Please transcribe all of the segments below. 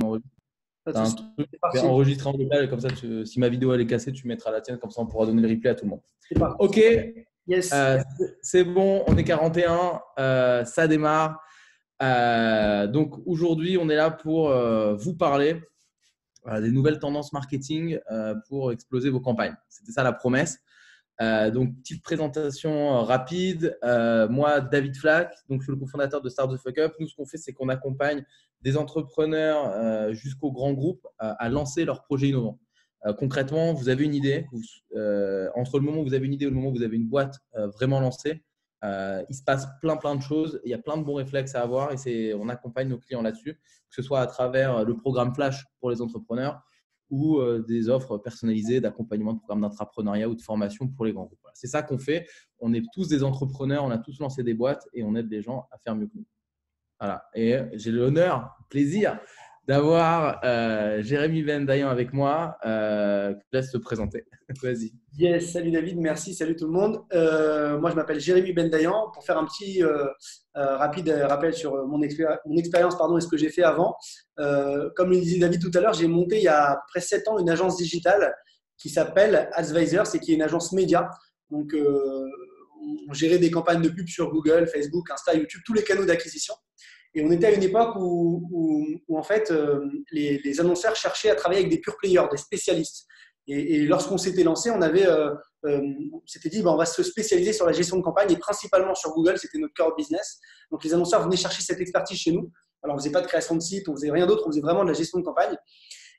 on enregistre. Pas de T'as un souci. truc, C'est tu fais parti. enregistrer en local, comme ça, si ma vidéo elle est cassée, tu mettras la tienne, comme ça on pourra donner le replay à tout le monde. C'est parti. Ok, Yes. c'est bon, on est 41, ça démarre. Donc aujourd'hui, on est là pour vous parler des nouvelles tendances marketing pour exploser vos campagnes. C'était ça la promesse. Donc, petite présentation rapide. Moi, David Flack, donc, je suis le cofondateur de Start the Fuck Up. Nous, ce qu'on fait, c'est qu'on accompagne des entrepreneurs jusqu'aux grands groupes à lancer leurs projets innovants. Concrètement, vous avez une idée. Entre le moment où vous avez une idée et le moment où vous avez une boîte vraiment lancée, il se passe plein de choses. Il y a plein de bons réflexes à avoir et on accompagne nos clients là-dessus, que ce soit à travers le programme Flash pour les entrepreneurs ou des offres personnalisées d'accompagnement de programmes d'entrepreneuriat ou de formation pour les grands groupes. Voilà. C'est ça qu'on fait. On est tous des entrepreneurs, on a tous lancé des boîtes et on aide des gens à faire mieux que nous. Voilà. Et j'ai l'honneur, le plaisir d'avoir Jérémy Bendayan avec moi. Je te laisse te présenter. Vas-y. Yes, salut David, merci, salut tout le monde. Moi, je m'appelle Jérémy Bendayan. Pour faire un petit rapide rappel sur mon expérience et ce que j'ai fait avant, comme le disait David tout à l'heure, j'ai monté il y a à peu près 7 ans une agence digitale qui s'appelle Advisors et qui est une agence média. Donc, on gérait des campagnes de pub sur Google, Facebook, Insta, YouTube, tous les canaux d'acquisition. Et on était à une époque où en fait, les annonceurs cherchaient à travailler avec des pure players, des spécialistes. Et lorsqu'on s'était lancé, on s'était dit, on va se spécialiser sur la gestion de campagne et principalement sur Google, c'était notre core business. Donc, les annonceurs venaient chercher cette expertise chez nous. Alors, on ne faisait pas de création de site, on ne faisait rien d'autre, on faisait vraiment de la gestion de campagne.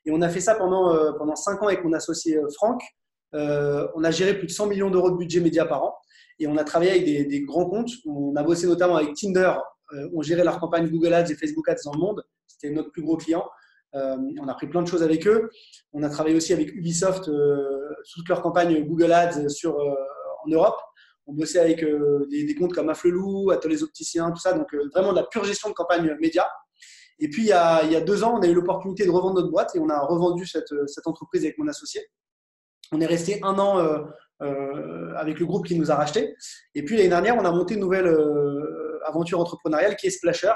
Et on a fait ça pendant 5 ans avec mon associé Franck. On a géré plus de 100 millions d'euros de budget média par an et on a travaillé avec des grands comptes. On a bossé notamment avec Tinder. On gérait leur campagne Google Ads et Facebook Ads dans le monde. C'était notre plus gros client. On a appris plein de choses avec eux. On a travaillé aussi avec Ubisoft sur toute leur campagne Google Ads en Europe. On bossait avec des comptes comme Afflelou, Ateliers Opticiens, tout ça. Donc, vraiment de la pure gestion de campagne média. Et puis, il y a 2 ans, on a eu l'opportunité de revendre notre boîte et on a revendu cette entreprise avec mon associé. On est resté 1 an avec le groupe qui nous a rachetés. Et puis, l'année dernière, on a monté une nouvelle aventure entrepreneuriale qui est Splasher.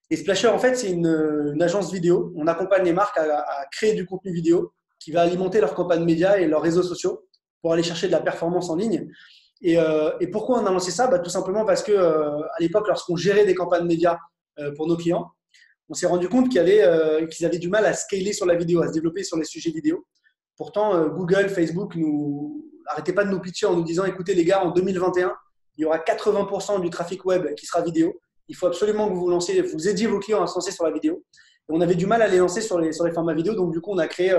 Et Splasher, en fait, c'est une agence vidéo. On accompagne les marques à créer du contenu vidéo qui va alimenter leurs campagnes médias et leurs réseaux sociaux pour aller chercher de la performance en ligne. Et pourquoi on a lancé ça ? Tout simplement parce que à l'époque, lorsqu'on gérait des campagnes médias pour nos clients, on s'est rendu compte qu'ils avaient du mal à scaler sur la vidéo, à se développer sur les sujets vidéo. Pourtant, Google, Facebook n'arrêtaient pas de nous pitcher en nous disant « Écoutez les gars, en 2021, il y aura 80% du trafic web qui sera vidéo. Il faut absolument que vous aidiez vos clients à se lancer sur la vidéo. » Et on avait du mal à les lancer sur les formats vidéo. Donc, du coup, on a créé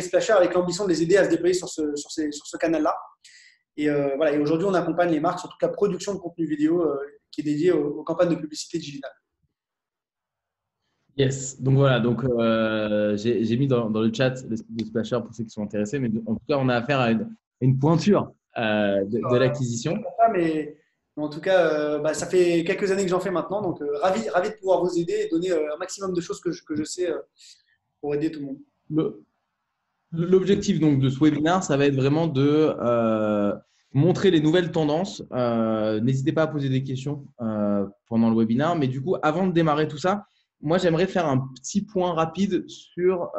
Splasher avec l'ambition de les aider à se déployer sur ce canal-là. Et voilà. Et aujourd'hui, on accompagne les marques sur toute la production de contenu vidéo qui est dédiée aux campagnes de publicité digitale. Yes, donc voilà, j'ai mis dans le chat le site de Splasher pour ceux qui sont intéressés, mais en tout cas, on a affaire à une pointure de l'acquisition. Mais en tout cas, ça fait quelques années que j'en fais maintenant, donc ravi de pouvoir vous aider et donner un maximum de choses que je sais pour aider tout le monde. L'objectif donc de ce webinaire, ça va être vraiment de montrer les nouvelles tendances. N'hésitez pas à poser des questions pendant le webinaire, mais du coup, avant de démarrer tout ça, moi, j'aimerais faire un petit point rapide sur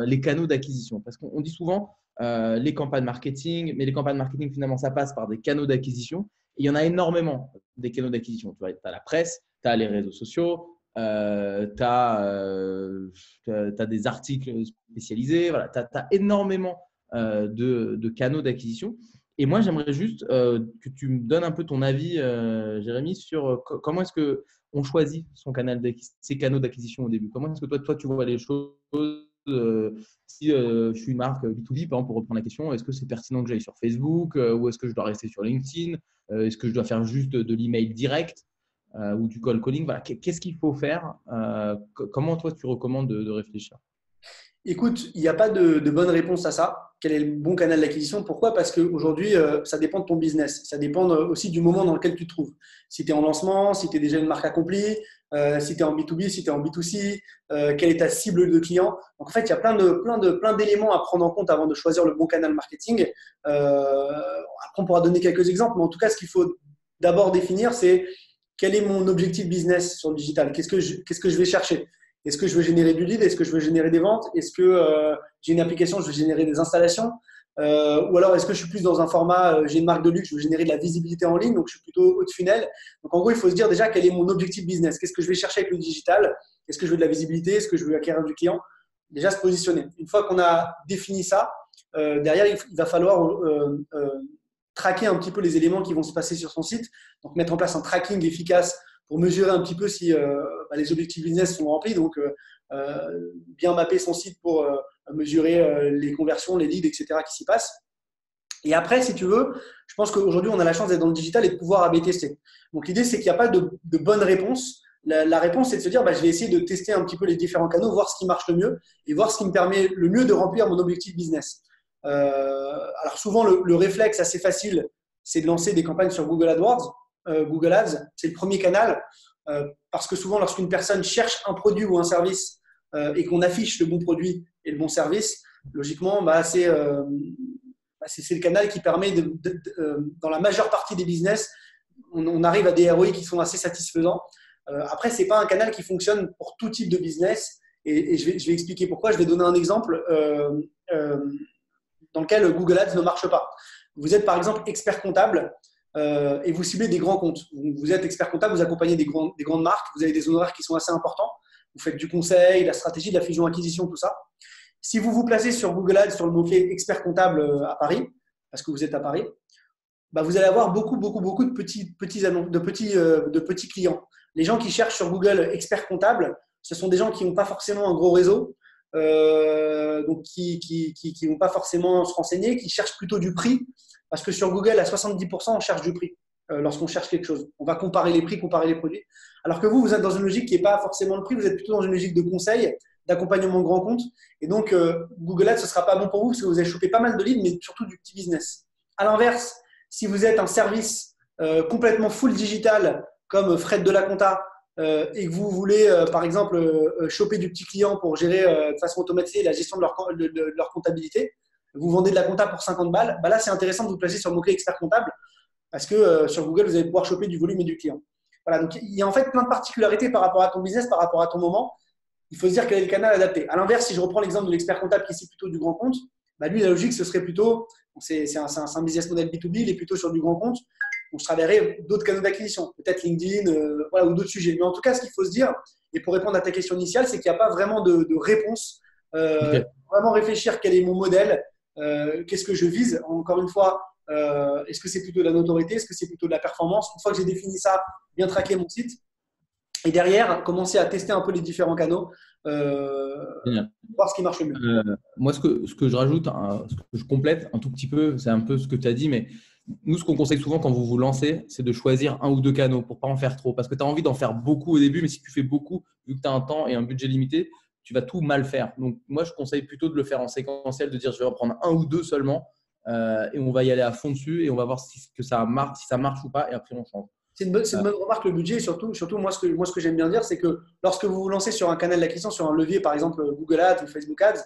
les canaux d'acquisition. Parce qu'on dit souvent les campagnes marketing, mais les campagnes marketing, finalement, ça passe par des canaux d'acquisition. Et il y en a énormément des canaux d'acquisition. Tu as la presse, tu as les réseaux sociaux, tu as des articles spécialisés. Voilà, tu as énormément de canaux d'acquisition. Et moi, j'aimerais juste que tu me donnes un peu ton avis, Jérémy, sur comment est-ce que on choisit ses canaux d'acquisition au début. Comment est-ce que toi, tu vois les choses si je suis une marque B2B, par exemple, pour reprendre la question, est-ce que c'est pertinent que j'aille sur Facebook ou est-ce que je dois rester sur LinkedIn est-ce que je dois faire juste de l'email direct ou du call calling voilà. Qu'est-ce qu'il faut faire comment toi, tu recommandes de réfléchir? Écoute, il n'y a pas de bonne réponse à ça. Quel est le bon canal d'acquisition? Pourquoi? Parce qu'aujourd'hui, ça dépend de ton business. Ça dépend aussi du moment dans lequel tu te trouves. Si tu es en lancement, si tu es déjà une marque accomplie, si tu es en B2B, si tu es en B2C, quelle est ta cible de client. Donc, en fait, il y a plein d'éléments à prendre en compte avant de choisir le bon canal marketing. Après, on pourra donner quelques exemples, mais en tout cas, ce qu'il faut d'abord définir, c'est quel est mon objectif business sur le digital? Qu'est-ce que je vais chercher? Est-ce que je veux générer du lead? Est-ce que je veux générer des ventes? Est-ce que j'ai une application, je veux générer des installations? Ou alors, est-ce que je suis plus dans un format, j'ai une marque de luxe, je veux générer de la visibilité en ligne, donc je suis plutôt haut de funnel. Donc, en gros, il faut se dire déjà quel est mon objectif business. Qu'est-ce que je vais chercher avec le digital? Est-ce que je veux de la visibilité? Est-ce que je veux acquérir du client? Déjà, se positionner. Une fois qu'on a défini ça, derrière, il va falloir traquer un petit peu les éléments qui vont se passer sur son site. Donc, mettre en place un tracking efficace pour mesurer un petit peu si les objectifs business sont remplis. Donc, bien mapper son site pour mesurer les conversions, les leads, etc. qui s'y passent. Et après, si tu veux, je pense qu'aujourd'hui, on a la chance d'être dans le digital et de pouvoir A/B tester. Donc, l'idée, c'est qu'il n'y a pas de bonne réponse. La réponse, c'est de se dire, je vais essayer de tester un petit peu les différents canaux, voir ce qui marche le mieux et voir ce qui me permet le mieux de remplir mon objectif business. Alors, souvent, le réflexe assez facile, c'est de lancer des campagnes sur Google AdWords. Google Ads, c'est le premier canal parce que souvent, lorsqu'une personne cherche un produit ou un service et qu'on affiche le bon produit et le bon service, logiquement, c'est le canal qui permet, dans la majeure partie des business, on arrive à des ROI qui sont assez satisfaisants. Après, ce n'est pas un canal qui fonctionne pour tout type de business et je vais expliquer pourquoi. Je vais donner un exemple dans lequel Google Ads ne marche pas. Vous êtes par exemple expert comptable et vous ciblez des grands comptes. Vous êtes expert comptable, vous accompagnez des grandes marques, vous avez des honoraires qui sont assez importants. Vous faites du conseil, la stratégie, de la fusion-acquisition, tout ça. Si vous vous placez sur Google Ads sur le mot-clé expert comptable à Paris, parce que vous êtes à Paris, vous allez avoir beaucoup de petits clients. Les gens qui cherchent sur Google expert comptable, ce sont des gens qui n'ont pas forcément un gros réseau, donc qui vont pas forcément se renseigner, qui cherchent plutôt du prix, parce que sur Google, à 70%, on cherche du prix lorsqu'on cherche quelque chose. On va comparer les prix, comparer les produits. Alors que vous êtes dans une logique qui n'est pas forcément le prix, vous êtes plutôt dans une logique de conseil, d'accompagnement grand compte. Et donc, Google Ads, ce ne sera pas bon pour vous parce que vous allez choper pas mal de leads, mais surtout du petit business. À l'inverse, si vous êtes un service complètement full digital, comme Fred de la Compta, et que vous voulez, par exemple, choper du petit client pour gérer de façon automatisée la gestion de leur comptabilité, vous vendez de la compta pour 50 balles, là, c'est intéressant de vous placer sur le mot-clé expert comptable parce que sur Google, vous allez pouvoir choper du volume et du client. Voilà, donc il y a en fait plein de particularités par rapport à ton business, par rapport à ton moment. Il faut se dire quel est le canal adapté. À l'inverse, si je reprends l'exemple de l'expert comptable qui est plutôt du grand compte, lui, la logique, ce serait plutôt, c'est un business model B2B, il est plutôt sur du grand compte. Donc, je travaillerai d'autres canaux d'acquisition, peut-être LinkedIn ou d'autres sujets. Mais en tout cas, ce qu'il faut se dire, et pour répondre à ta question initiale, c'est qu'il n'y a pas vraiment de réponse. Okay. Vraiment réfléchir quel est mon modèle, qu'est-ce que je vise. Encore une fois, est-ce que c'est plutôt de la notoriété, est-ce que c'est plutôt de la performance? Une fois que j'ai défini ça, bien traquer mon site. Et derrière, commencer à tester un peu les différents canaux, voir ce qui marche le mieux. Moi, ce que je rajoute, ce que je complète un tout petit peu, c'est un peu ce que tu as dit, mais nous, ce qu'on conseille souvent quand vous vous lancez, c'est de choisir un ou deux canaux pour ne pas en faire trop. Parce que tu as envie d'en faire beaucoup au début, mais si tu fais beaucoup, vu que tu as un temps et un budget limité, tu vas tout mal faire. Donc, moi, je conseille plutôt de le faire en séquentiel, de dire je vais en prendre un ou deux seulement et on va y aller à fond dessus et on va voir si ça marche ou pas et après on change. C'est une bonne remarque, le budget. Surtout moi, ce que j'aime bien dire, c'est que lorsque vous vous lancez sur un canal d'acquisition, sur un levier, par exemple Google Ads ou Facebook Ads,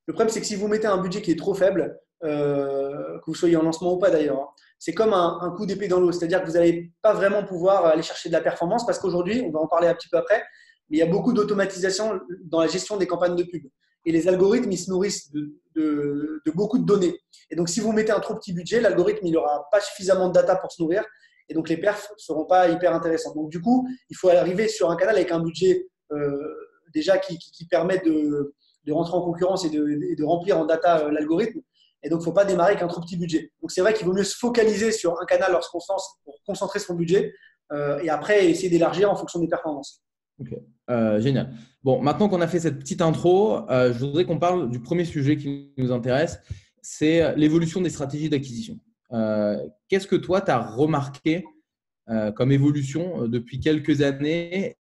le problème, c'est que si vous mettez un budget qui est trop faible, que vous soyez en lancement ou pas d'ailleurs, c'est comme un coup d'épée dans l'eau. C'est-à-dire que vous n'allez pas vraiment pouvoir aller chercher de la performance parce qu'aujourd'hui, on va en parler un petit peu après, mais il y a beaucoup d'automatisation dans la gestion des campagnes de pub. Et les algorithmes, ils se nourrissent de beaucoup de données. Et donc, si vous mettez un trop petit budget, l'algorithme, il n'aura pas suffisamment de data pour se nourrir. Et donc, les perfs ne seront pas hyper intéressants. Donc, du coup, il faut arriver sur un canal avec un budget déjà qui permet de rentrer en concurrence et de remplir en data l'algorithme. Et donc, il ne faut pas démarrer avec un trop petit budget. Donc, c'est vrai qu'il vaut mieux se focaliser sur un canal lorsqu'on se lance pour concentrer son budget et après essayer d'élargir en fonction des performances. Ok, génial. Bon, maintenant qu'on a fait cette petite intro, je voudrais qu'on parle du premier sujet qui nous intéresse, c'est l'évolution des stratégies d'acquisition. Qu'est-ce que toi, tu as remarqué comme évolution depuis quelques années?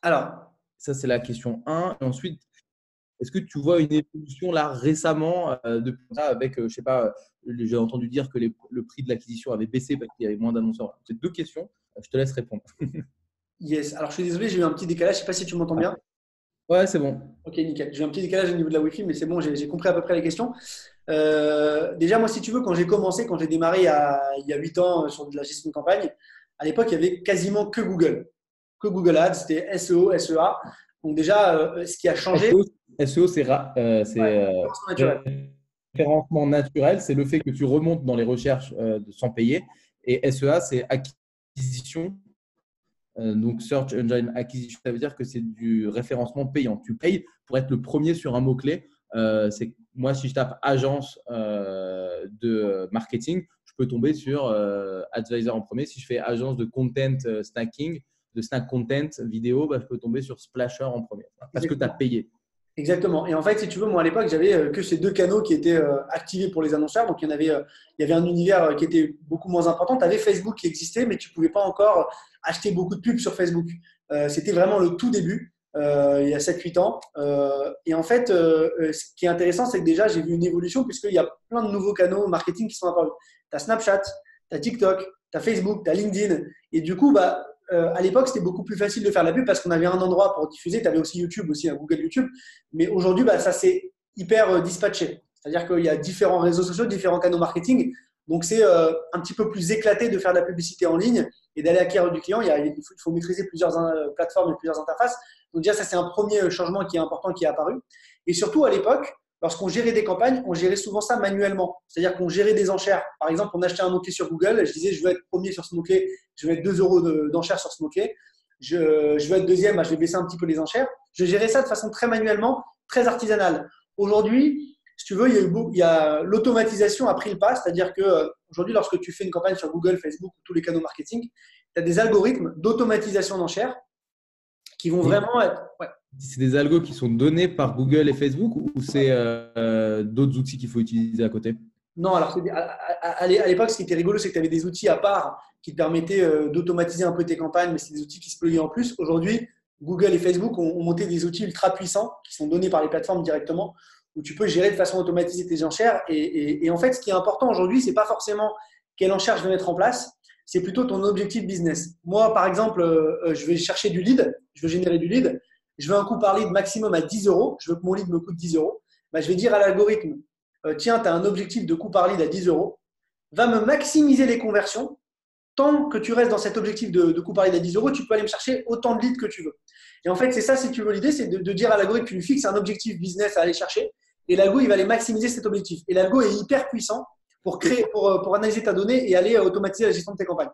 Alors, ça, c'est la question 1. Et ensuite, est-ce que tu vois une évolution là récemment depuis ça avec, je sais pas, j'ai entendu dire que le prix de l'acquisition avait baissé parce qu'il y avait moins d'annonceurs. C'est deux questions. Je te laisse répondre. Yes. Alors, je suis désolé, j'ai eu un petit décalage. Je ne sais pas si tu m'entends bien. Ouais, c'est bon. Ok, nickel. J'ai eu un petit décalage au niveau de la Wi-Fi, mais c'est bon, j'ai compris à peu près les questions. Déjà, moi, si tu veux, quand j'ai démarré il y a 8 ans sur de la gestion de campagne, à l'époque, il y avait quasiment que Google. que Google Ads, c'était SEO, SEA. Donc déjà, ce qui a changé, SEO, c'est ouais, référencement naturel. référencement naturel, c'est le fait que tu remontes dans les recherches sans payer. Et SEA, c'est acquisition. Donc, Search Engine Acquisition, ça veut dire que c'est du référencement payant. Tu payes pour être le premier sur un mot-clé. Moi, si je tape agence de marketing, je peux tomber sur Advisor en premier. Si je fais agence de content snacking, de snack content vidéo, bah, je peux tomber sur Splasher en premier parce que tu as payé. Exactement. Et en fait, si tu veux, moi à l'époque, j'avais que ces deux canaux qui étaient activés pour les annonceurs. Donc, il y avait un univers qui était beaucoup moins important. Tu avais Facebook qui existait, mais tu ne pouvais pas encore acheter beaucoup de pubs sur Facebook. C'était vraiment le tout début, il y a 7-8 ans. Et en fait, ce qui est intéressant, c'est que déjà, j'ai vu une évolution puisqu'il y a plein de nouveaux canaux marketing qui sont apparus. Tu as Snapchat, tu as TikTok, tu as Facebook, tu as LinkedIn. Et du coup, à l'époque, c'était beaucoup plus facile de faire la pub parce qu'on avait un endroit pour diffuser. Tu avais aussi YouTube, aussi un Google YouTube. Mais aujourd'hui, ça s'est hyper dispatché. C'est-à-dire qu'il y a différents réseaux sociaux, différents canaux marketing. Donc, c'est un petit peu plus éclaté de faire de la publicité en ligne et d'aller acquérir du client. Il faut maîtriser plusieurs plateformes et plusieurs interfaces. Donc, déjà, ça, c'est un premier changement qui est important qui est apparu. Et surtout, à l'époque, lorsqu'on gérait des campagnes, on gérait souvent ça manuellement. C'est-à-dire qu'on gérait des enchères. Par exemple, on achetait un mot-clé sur Google. Je disais, je veux être premier sur ce mot-clé. Je vais être 2 euros d'enchères sur ce mot-clé. Je veux être deuxième, je vais baisser un petit peu les enchères. Je gérais ça de façon très manuellement, très artisanale. Aujourd'hui, si tu veux, il y a l'automatisation a pris le pas. C'est-à-dire qu'aujourd'hui, lorsque tu fais une campagne sur Google, Facebook ou tous les canaux marketing, tu as des algorithmes d'automatisation d'enchères qui vont vraiment être… Ouais. C'est des algos qui sont donnés par Google et Facebook ou c'est d'autres outils qu'il faut utiliser à côté? Non, alors à l'époque, ce qui était rigolo, c'est que tu avais des outils à part qui te permettaient d'automatiser un peu tes campagnes, mais c'est des outils qui se pluguaient en plus. Aujourd'hui, Google et Facebook ont monté des outils ultra puissants qui sont donnés par les plateformes directement, où tu peux gérer de façon automatisée tes enchères. Et en fait, ce qui est important aujourd'hui, ce n'est pas forcément quelle enchère je vais mettre en place, c'est plutôt ton objectif business. Moi, par exemple, je vais chercher du lead, je veux générer du lead, je veux un coût par lead maximum à 10 euros, je veux que mon lead me coûte 10 euros. Je vais dire à l'algorithme, tiens, tu as un objectif de coût par lead à 10 euros, va me maximiser les conversions. Tant que tu restes dans cet objectif de coût par lead à 10 euros, tu peux aller me chercher autant de leads que tu veux. Et en fait, c'est ça, si tu veux, l'idée, c'est de dire à l'algo que tu lui fixes un objectif business à aller chercher. Et l'algo, il va aller maximiser cet objectif. Et l'algo est hyper puissant pour analyser ta donnée et aller automatiser la gestion de tes campagnes.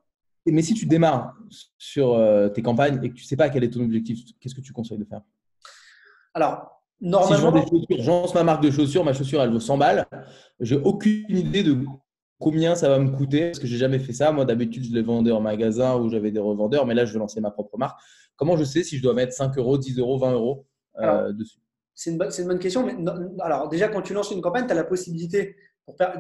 Mais si tu démarres sur tes campagnes et que tu ne sais pas quel est ton objectif, qu'est-ce que tu conseilles de faire? Alors, Si je vends des normalement, chaussures, je lance ma marque de chaussures, ma chaussure, elle vaut 100 balles. Je n'ai aucune idée de combien ça va me coûter parce que je n'ai jamais fait ça. Moi, d'habitude, je les vendais en magasin où j'avais des revendeurs, mais là, je vais lancer ma propre marque. Comment je sais si je dois mettre 5 euros, 10 euros, 20 euros alors, dessus? c'est une bonne question. Mais alors, déjà, quand tu lances une campagne, tu as la possibilité.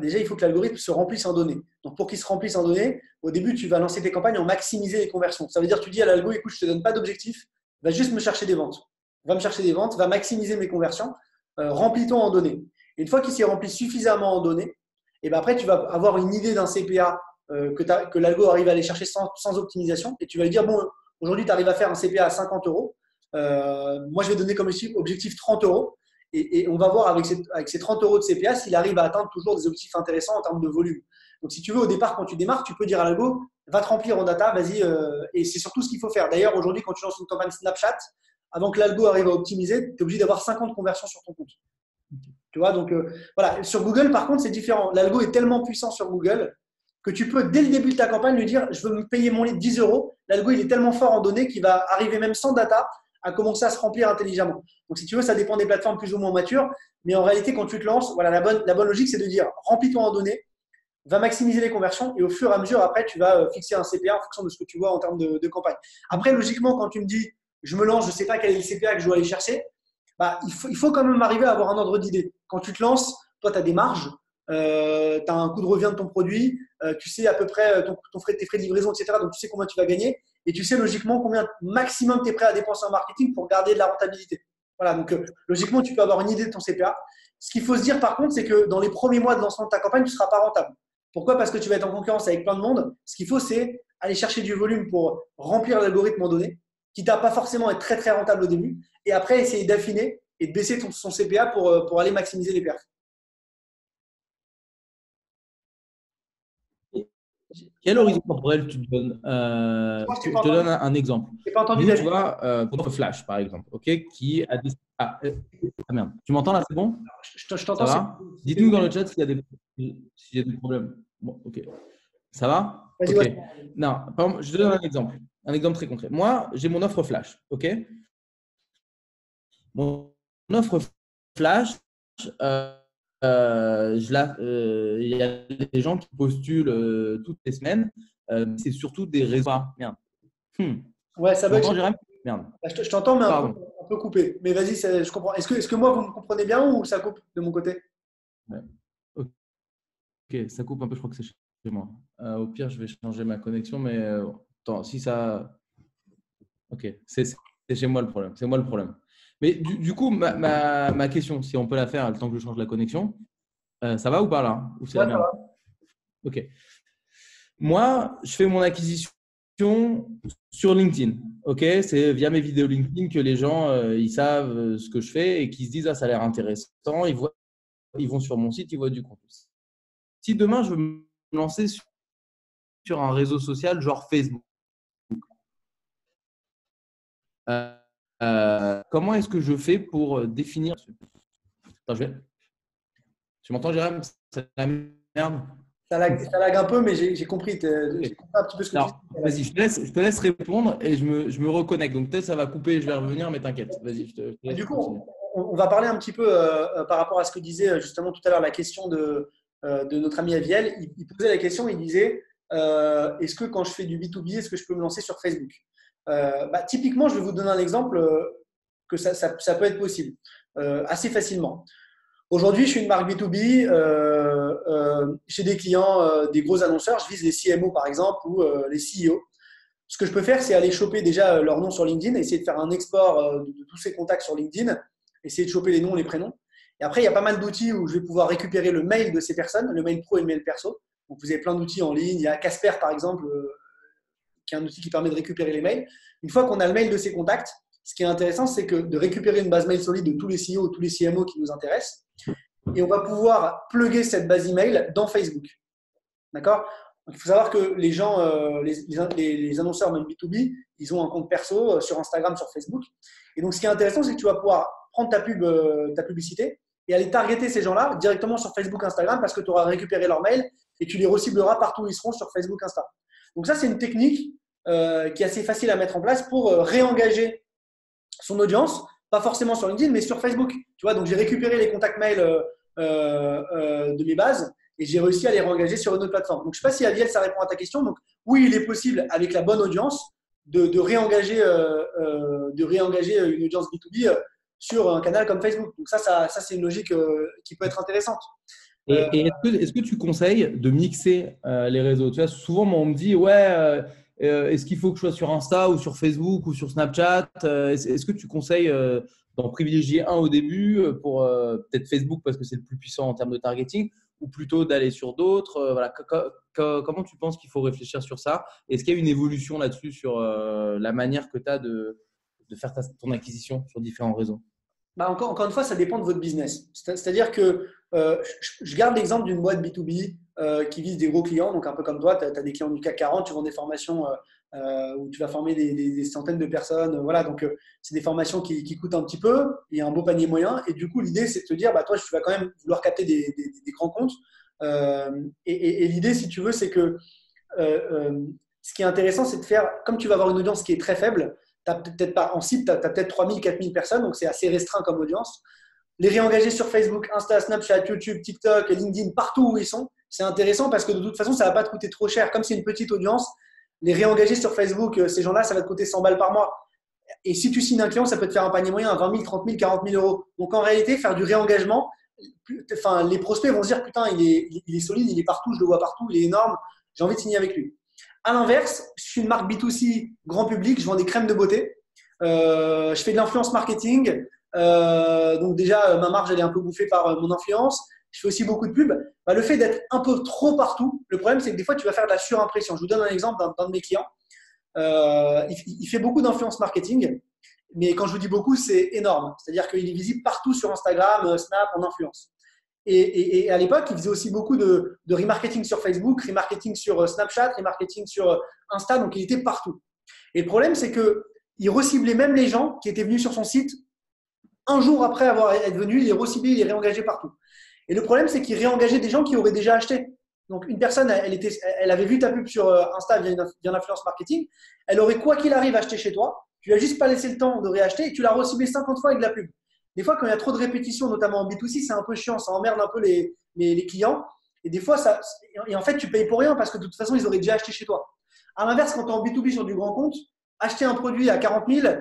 Déjà, il faut que l'algorithme se remplisse en données. Donc, pour qu'il se remplisse en données, au début, tu vas lancer tes campagnes en maximiser les conversions. Ça veut dire que tu dis à l'algo, écoute, je ne te donne pas d'objectif, va juste me chercher des ventes. Va me chercher des ventes, va maximiser mes conversions, remplis-toi en données. Et une fois qu'il s'est rempli suffisamment en données, et ben après, tu vas avoir une idée d'un CPA que l'algo arrive à aller chercher sans optimisation. Et tu vas lui dire, bon, aujourd'hui, tu arrives à faire un CPA à 50 euros. Moi, je vais donner comme objectif 30 euros. Et on va voir avec ces 30 euros de CPA s'il arrive à atteindre toujours des objectifs intéressants en termes de volume. Donc, si tu veux, au départ, quand tu démarres, tu peux dire à l'algo, va te remplir en data, vas-y. Et c'est surtout ce qu'il faut faire. D'ailleurs, aujourd'hui, quand tu lances une campagne Snapchat, avant que l'algo arrive à optimiser, tu es obligé d'avoir 50 conversions sur ton compte. Tu vois, donc voilà. Sur Google, par contre, c'est différent. L'algo est tellement puissant sur Google que tu peux, dès le début de ta campagne, lui dire, je veux me payer mon lead 10 euros. L'algo, il est tellement fort en données qu'il va arriver même sans data à commencer à se remplir intelligemment. Donc, si tu veux, ça dépend des plateformes plus ou moins matures. Mais en réalité, quand tu te lances, voilà, la bonne logique, c'est de dire, remplis-toi en données, va maximiser les conversions et au fur et à mesure, après, tu vas fixer un CPA en fonction de ce que tu vois en termes de campagne. Après, logiquement, quand tu me dis, je me lance, je ne sais pas quel est le CPA que je dois aller chercher, il faut quand même arriver à avoir un ordre d'idée. Quand tu te lances, toi, tu as des marges, tu as un coût de revient de ton produit, tu sais à peu près tes frais de livraison, etc. Donc, tu sais combien tu vas gagner et tu sais logiquement combien maximum tu es prêt à dépenser en marketing pour garder de la rentabilité. Voilà, donc logiquement, tu peux avoir une idée de ton CPA. Ce qu'il faut se dire par contre, c'est que dans les premiers mois de lancement de ta campagne, tu ne seras pas rentable. Pourquoi? Parce que tu vas être en concurrence avec plein de monde. Ce qu'il faut, c'est aller chercher du volume pour remplir l'algorithme en données, quitte à pas forcément être très très rentable au début, et après essayer d'affiner et de baisser son CPA pour aller maximiser les pertes. Quel horizon temporel tu te donnes Moi, je t'ai Je pas te donne entendu. un exemple. Je t'ai pas entendu, Nous, tu David. vois, pour notre Flash, par exemple, ok, qui a des… ah, merde. Tu m'entends là, c'est bon? Je Ça t'entends, va? c'était Dites-nous dans loin. le chat s'il y a des problèmes. Bon, ok. Ça va? Vas-y, Ok. ouais. Non, par exemple, je te donne un exemple très concret. Moi, j'ai mon offre Flash, ok? Mon offre Flash, euh, il y a des gens qui postulent toutes les semaines. C'est surtout des réseaux. Ah, merde. Hmm. Ouais, ça Tu bug. m'entends, Jérém? Merde. Je t'entends, mais Pardon. un peu coupé. Mais vas-y, je comprends. Est-ce que moi, vous me comprenez bien ou ça coupe de mon côté? Ouais. Ok, ça coupe un peu, je crois que c'est chez moi. Au pire, je vais changer ma connexion, mais attends, si ça. Ok, c'est chez moi le problème. C'est moi le problème. Mais du coup, ma question, si on peut la faire le temps que je change la connexion, ça va ou pas là? Ou c'est Ouais, la ça merde? va. Ok. Moi, je fais mon acquisition sur LinkedIn. Ok, c'est via mes vidéos LinkedIn que les gens ils savent ce que je fais et qu'ils se disent ah ça a l'air intéressant. Ils vont sur mon site, ils voient du contenu. Si demain je veux me lancer sur un réseau social genre Facebook, euh, comment est-ce que je fais pour définir… Attends, tu m'entends, Jérôme? C'est la merde. Ça lag un peu, mais j'ai compris. Ok. J'ai compris un petit peu ce que tu dis. Alors, vas-y, je te laisse répondre et je me reconnecte. Donc, peut-être ça va couper, je vais revenir, mais t'inquiète. Vas-y, je te laisse Du coup, continuer. on va parler un petit peu par rapport à ce que disait justement tout à l'heure la question de notre ami Aviel. Il posait la question, il disait est-ce que quand je fais du B2B, est-ce que je peux me lancer sur Facebook? Typiquement, je vais vous donner un exemple que ça peut être possible assez facilement. Aujourd'hui, je suis une marque B2B chez des clients, des gros annonceurs. Je vise les CMO par exemple ou les CEO. Ce que je peux faire, c'est aller choper déjà leur nom sur LinkedIn, essayer de faire un export de tous ces contacts sur LinkedIn, essayer de choper les noms, les prénoms. Et après, il y a pas mal d'outils où je vais pouvoir récupérer le mail de ces personnes, le mail pro et le mail perso. Donc, vous avez plein d'outils en ligne. Il y a Casper, par exemple, qui est un outil qui permet de récupérer les mails. Une fois qu'on a le mail de ces contacts, ce qui est intéressant, c'est que de récupérer une base mail solide de tous les CEO, tous les CMO qui nous intéressent. Et on va pouvoir plugger cette base email dans Facebook. D'accord? Donc, il faut savoir que les gens, les annonceurs, même B2B, ils ont un compte perso sur Instagram, sur Facebook. Et donc, ce qui est intéressant, c'est que tu vas pouvoir prendre ta publicité et aller targeter ces gens-là directement sur Facebook, Instagram, parce que tu auras récupéré leur mail et tu les recibleras partout où ils seront sur Facebook, Insta. Donc, ça, c'est une technique qui est assez facile à mettre en place pour réengager son audience, pas forcément sur LinkedIn, mais sur Facebook. Tu vois, donc j'ai récupéré les contacts mails de mes bases et j'ai réussi à les réengager sur une autre plateforme. Donc je ne sais pas si Aviel, ça répond à ta question. Donc oui, il est possible avec la bonne audience de réengager une audience B2B sur un canal comme Facebook. Donc ça c'est une logique qui peut être intéressante. Et est-ce que tu conseilles de mixer les réseaux? Tu vois, souvent, moi, on me dit, ouais, est-ce qu'il faut que je sois sur Insta ou sur Facebook ou sur Snapchat? Est-ce que tu conseilles d'en privilégier un au début pour peut-être Facebook parce que c'est le plus puissant en termes de targeting ou plutôt d'aller sur d'autres? Voilà. Comment tu penses qu'il faut réfléchir sur ça? Est-ce qu'il y a une évolution là-dessus sur la manière que tu as de faire ton acquisition sur différents réseaux? Encore une fois, ça dépend de votre business. C'est-à-dire que je garde l'exemple d'une boîte B2B qui vise des gros clients. Donc, un peu comme toi, tu as des clients du CAC 40, tu vends des formations où tu vas former des centaines de personnes. Voilà, donc c'est des formations qui coûtent un petit peu. Il y a un beau panier moyen. Et du coup, l'idée, c'est de te dire, bah, toi, tu vas quand même vouloir capter des grands comptes. Et l'idée, si tu veux, c'est que ce qui est intéressant, c'est de faire, comme tu vas avoir une audience qui est très faible, t'as peut-être pas en cible, tu as peut-être 3000, 4000 personnes, donc c'est assez restreint comme audience. Les réengager sur Facebook, Insta, Snapchat, YouTube, TikTok, LinkedIn, partout où ils sont, c'est intéressant parce que de toute façon, ça ne va pas te coûter trop cher. Comme c'est une petite audience, les réengager sur Facebook, ces gens-là, ça va te coûter 100 balles par mois. Et si tu signes un client, ça peut te faire un panier moyen à 20 000, 30 000, 40 000 euros. Donc en réalité, faire du réengagement, enfin, les prospects vont se dire putain, il est solide, il est partout, je le vois partout, il est énorme, j'ai envie de signer avec lui. À l'inverse, je suis une marque B2C grand public, je vends des crèmes de beauté, je fais de l'influence marketing, donc déjà ma marge elle est un peu bouffée par mon influence. Je fais aussi beaucoup de pubs. Le fait d'être un peu trop partout, le problème c'est que des fois tu vas faire de la surimpression. Je vous donne un exemple d'un de mes clients. Il fait beaucoup d'influence marketing, mais quand je vous dis beaucoup, c'est énorme. C'est-à-dire qu'il est visible partout sur Instagram, Snap, en influence. Et à l'époque, ils faisaient aussi beaucoup de remarketing sur Facebook, remarketing sur Snapchat, remarketing sur Insta, donc il était partout. Et le problème, c'est qu'il reciblait même les gens qui étaient venus sur son site un jour après être venus, il les reciblait, il les réengageait partout. Et le problème, c'est qu'il réengageait des gens qui auraient déjà acheté. Donc, une personne, elle avait vu ta pub sur Insta via l'influence marketing, elle aurait, quoi qu'il arrive, acheté chez toi. Tu lui as juste pas laissé le temps de réacheter et tu l'as reciblé 50 fois avec de la pub. Des fois, quand il y a trop de répétitions, notamment en B2C, c'est un peu chiant, ça emmerde un peu les clients. Et des fois, en fait, tu payes pour rien parce que de toute façon, ils auraient déjà acheté chez toi. À l'inverse, quand tu es en B2B sur du grand compte, acheter un produit à 40 000,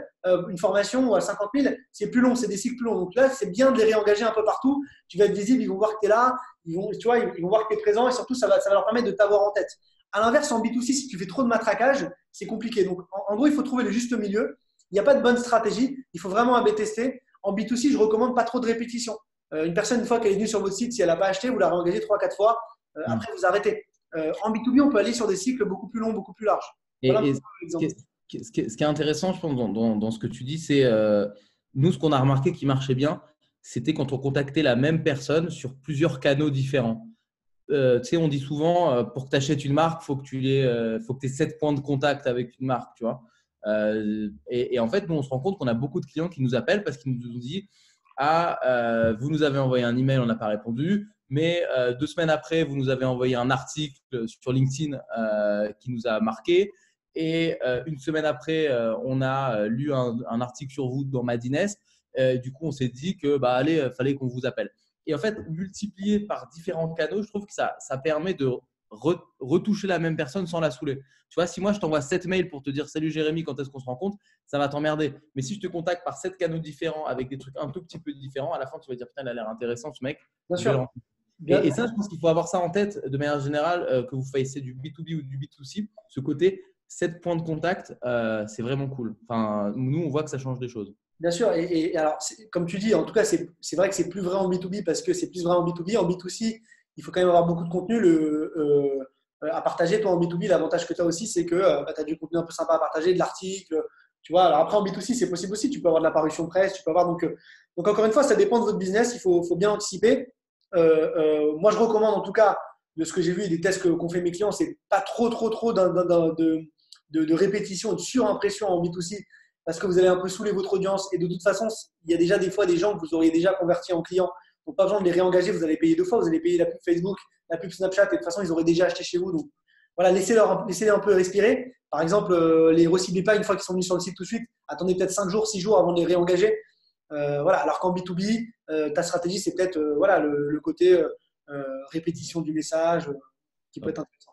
une formation ou à 50 000, c'est plus long, c'est des cycles plus longs. Donc là, c'est bien de les réengager un peu partout. Tu vas être visible, ils vont voir que tu es là, ils vont voir que tu es présent et surtout, ça va leur permettre de t'avoir en tête. À l'inverse, en B2C, si tu fais trop de matraquage, c'est compliqué. Donc, en gros, il faut trouver le juste milieu. Il n'y a pas de bonne stratégie. Il faut vraiment AB tester. En B2C, je recommande pas trop de répétitions. Une personne, une fois qu'elle est venue sur votre site, si elle n'a pas acheté, vous la réengagez 3-4 fois. Après, vous arrêtez. En B2B, on peut aller sur des cycles beaucoup plus longs, beaucoup plus larges. Voilà ce qui est intéressant, je pense, dans ce que tu dis, c'est nous, ce qu'on a remarqué qui marchait bien, c'était quand on contactait la même personne sur plusieurs canaux différents. Tu sais, on dit souvent, pour que tu achètes une marque, il faut que tu aies 7 points de contact avec une marque, tu vois. Et en fait, nous, on se rend compte qu'on a beaucoup de clients qui nous appellent parce qu'ils nous ont dit vous nous avez envoyé un email, on n'a pas répondu, mais 2 semaines après, vous nous avez envoyé un article sur LinkedIn qui nous a marqué. Et 1 semaine après, on a lu un article sur vous dans Madines. Du coup, on s'est dit que allez, fallait qu'on vous appelle. Et en fait, multiplier par différents canaux, je trouve que ça permet de retoucher la même personne sans la saouler. Tu vois, si moi je t'envoie 7 mails pour te dire salut Jérémy, quand est-ce qu'on se rencontre, ça va t'emmerder. Mais si je te contacte par 7 canaux différents avec des trucs un tout petit peu différents, à la fin tu vas dire putain, il a l'air intéressant ce mec. Bien sûr. Et ça, je pense qu'il faut avoir ça en tête de manière générale, que vous fassiez du B2B ou du B2C. Ce côté 7 points de contact, c'est vraiment cool. Enfin, nous, on voit que ça change des choses. Bien sûr. Et alors, comme tu dis, en tout cas, c'est vrai que c'est plus vrai en B2B parce que c'est plus vrai en B2B. En B2C, il faut quand même avoir beaucoup de contenu à partager. Toi, en B2B, l'avantage que tu as aussi, c'est que tu as du contenu un peu sympa à partager, de l'article. Tu vois, alors après, en B2C, c'est possible aussi. Tu peux avoir de la parution presse, tu peux avoir. Donc encore une fois, ça dépend de votre business. Il faut bien anticiper. Moi, je recommande en tout cas, de ce que j'ai vu et des tests qu'ont fait mes clients, c'est pas trop de répétition, de surimpression en B2C parce que vous allez un peu saouler votre audience. Et de toute façon, il y a déjà des fois des gens que vous auriez déjà convertis en clients. Donc, pas besoin de les réengager. Vous allez payer 2 fois. Vous allez payer la pub Facebook, la pub Snapchat. Et de toute façon, ils auraient déjà acheté chez vous. Donc, voilà, laissez-les un peu respirer. Par exemple, les reciblez pas une fois qu'ils sont venus sur le site tout de suite. Attendez peut-être 5 jours, 6 jours avant de les réengager. Voilà. Alors qu'en B2B, ta stratégie, c'est peut-être voilà, le côté répétition du message qui peut être intéressant.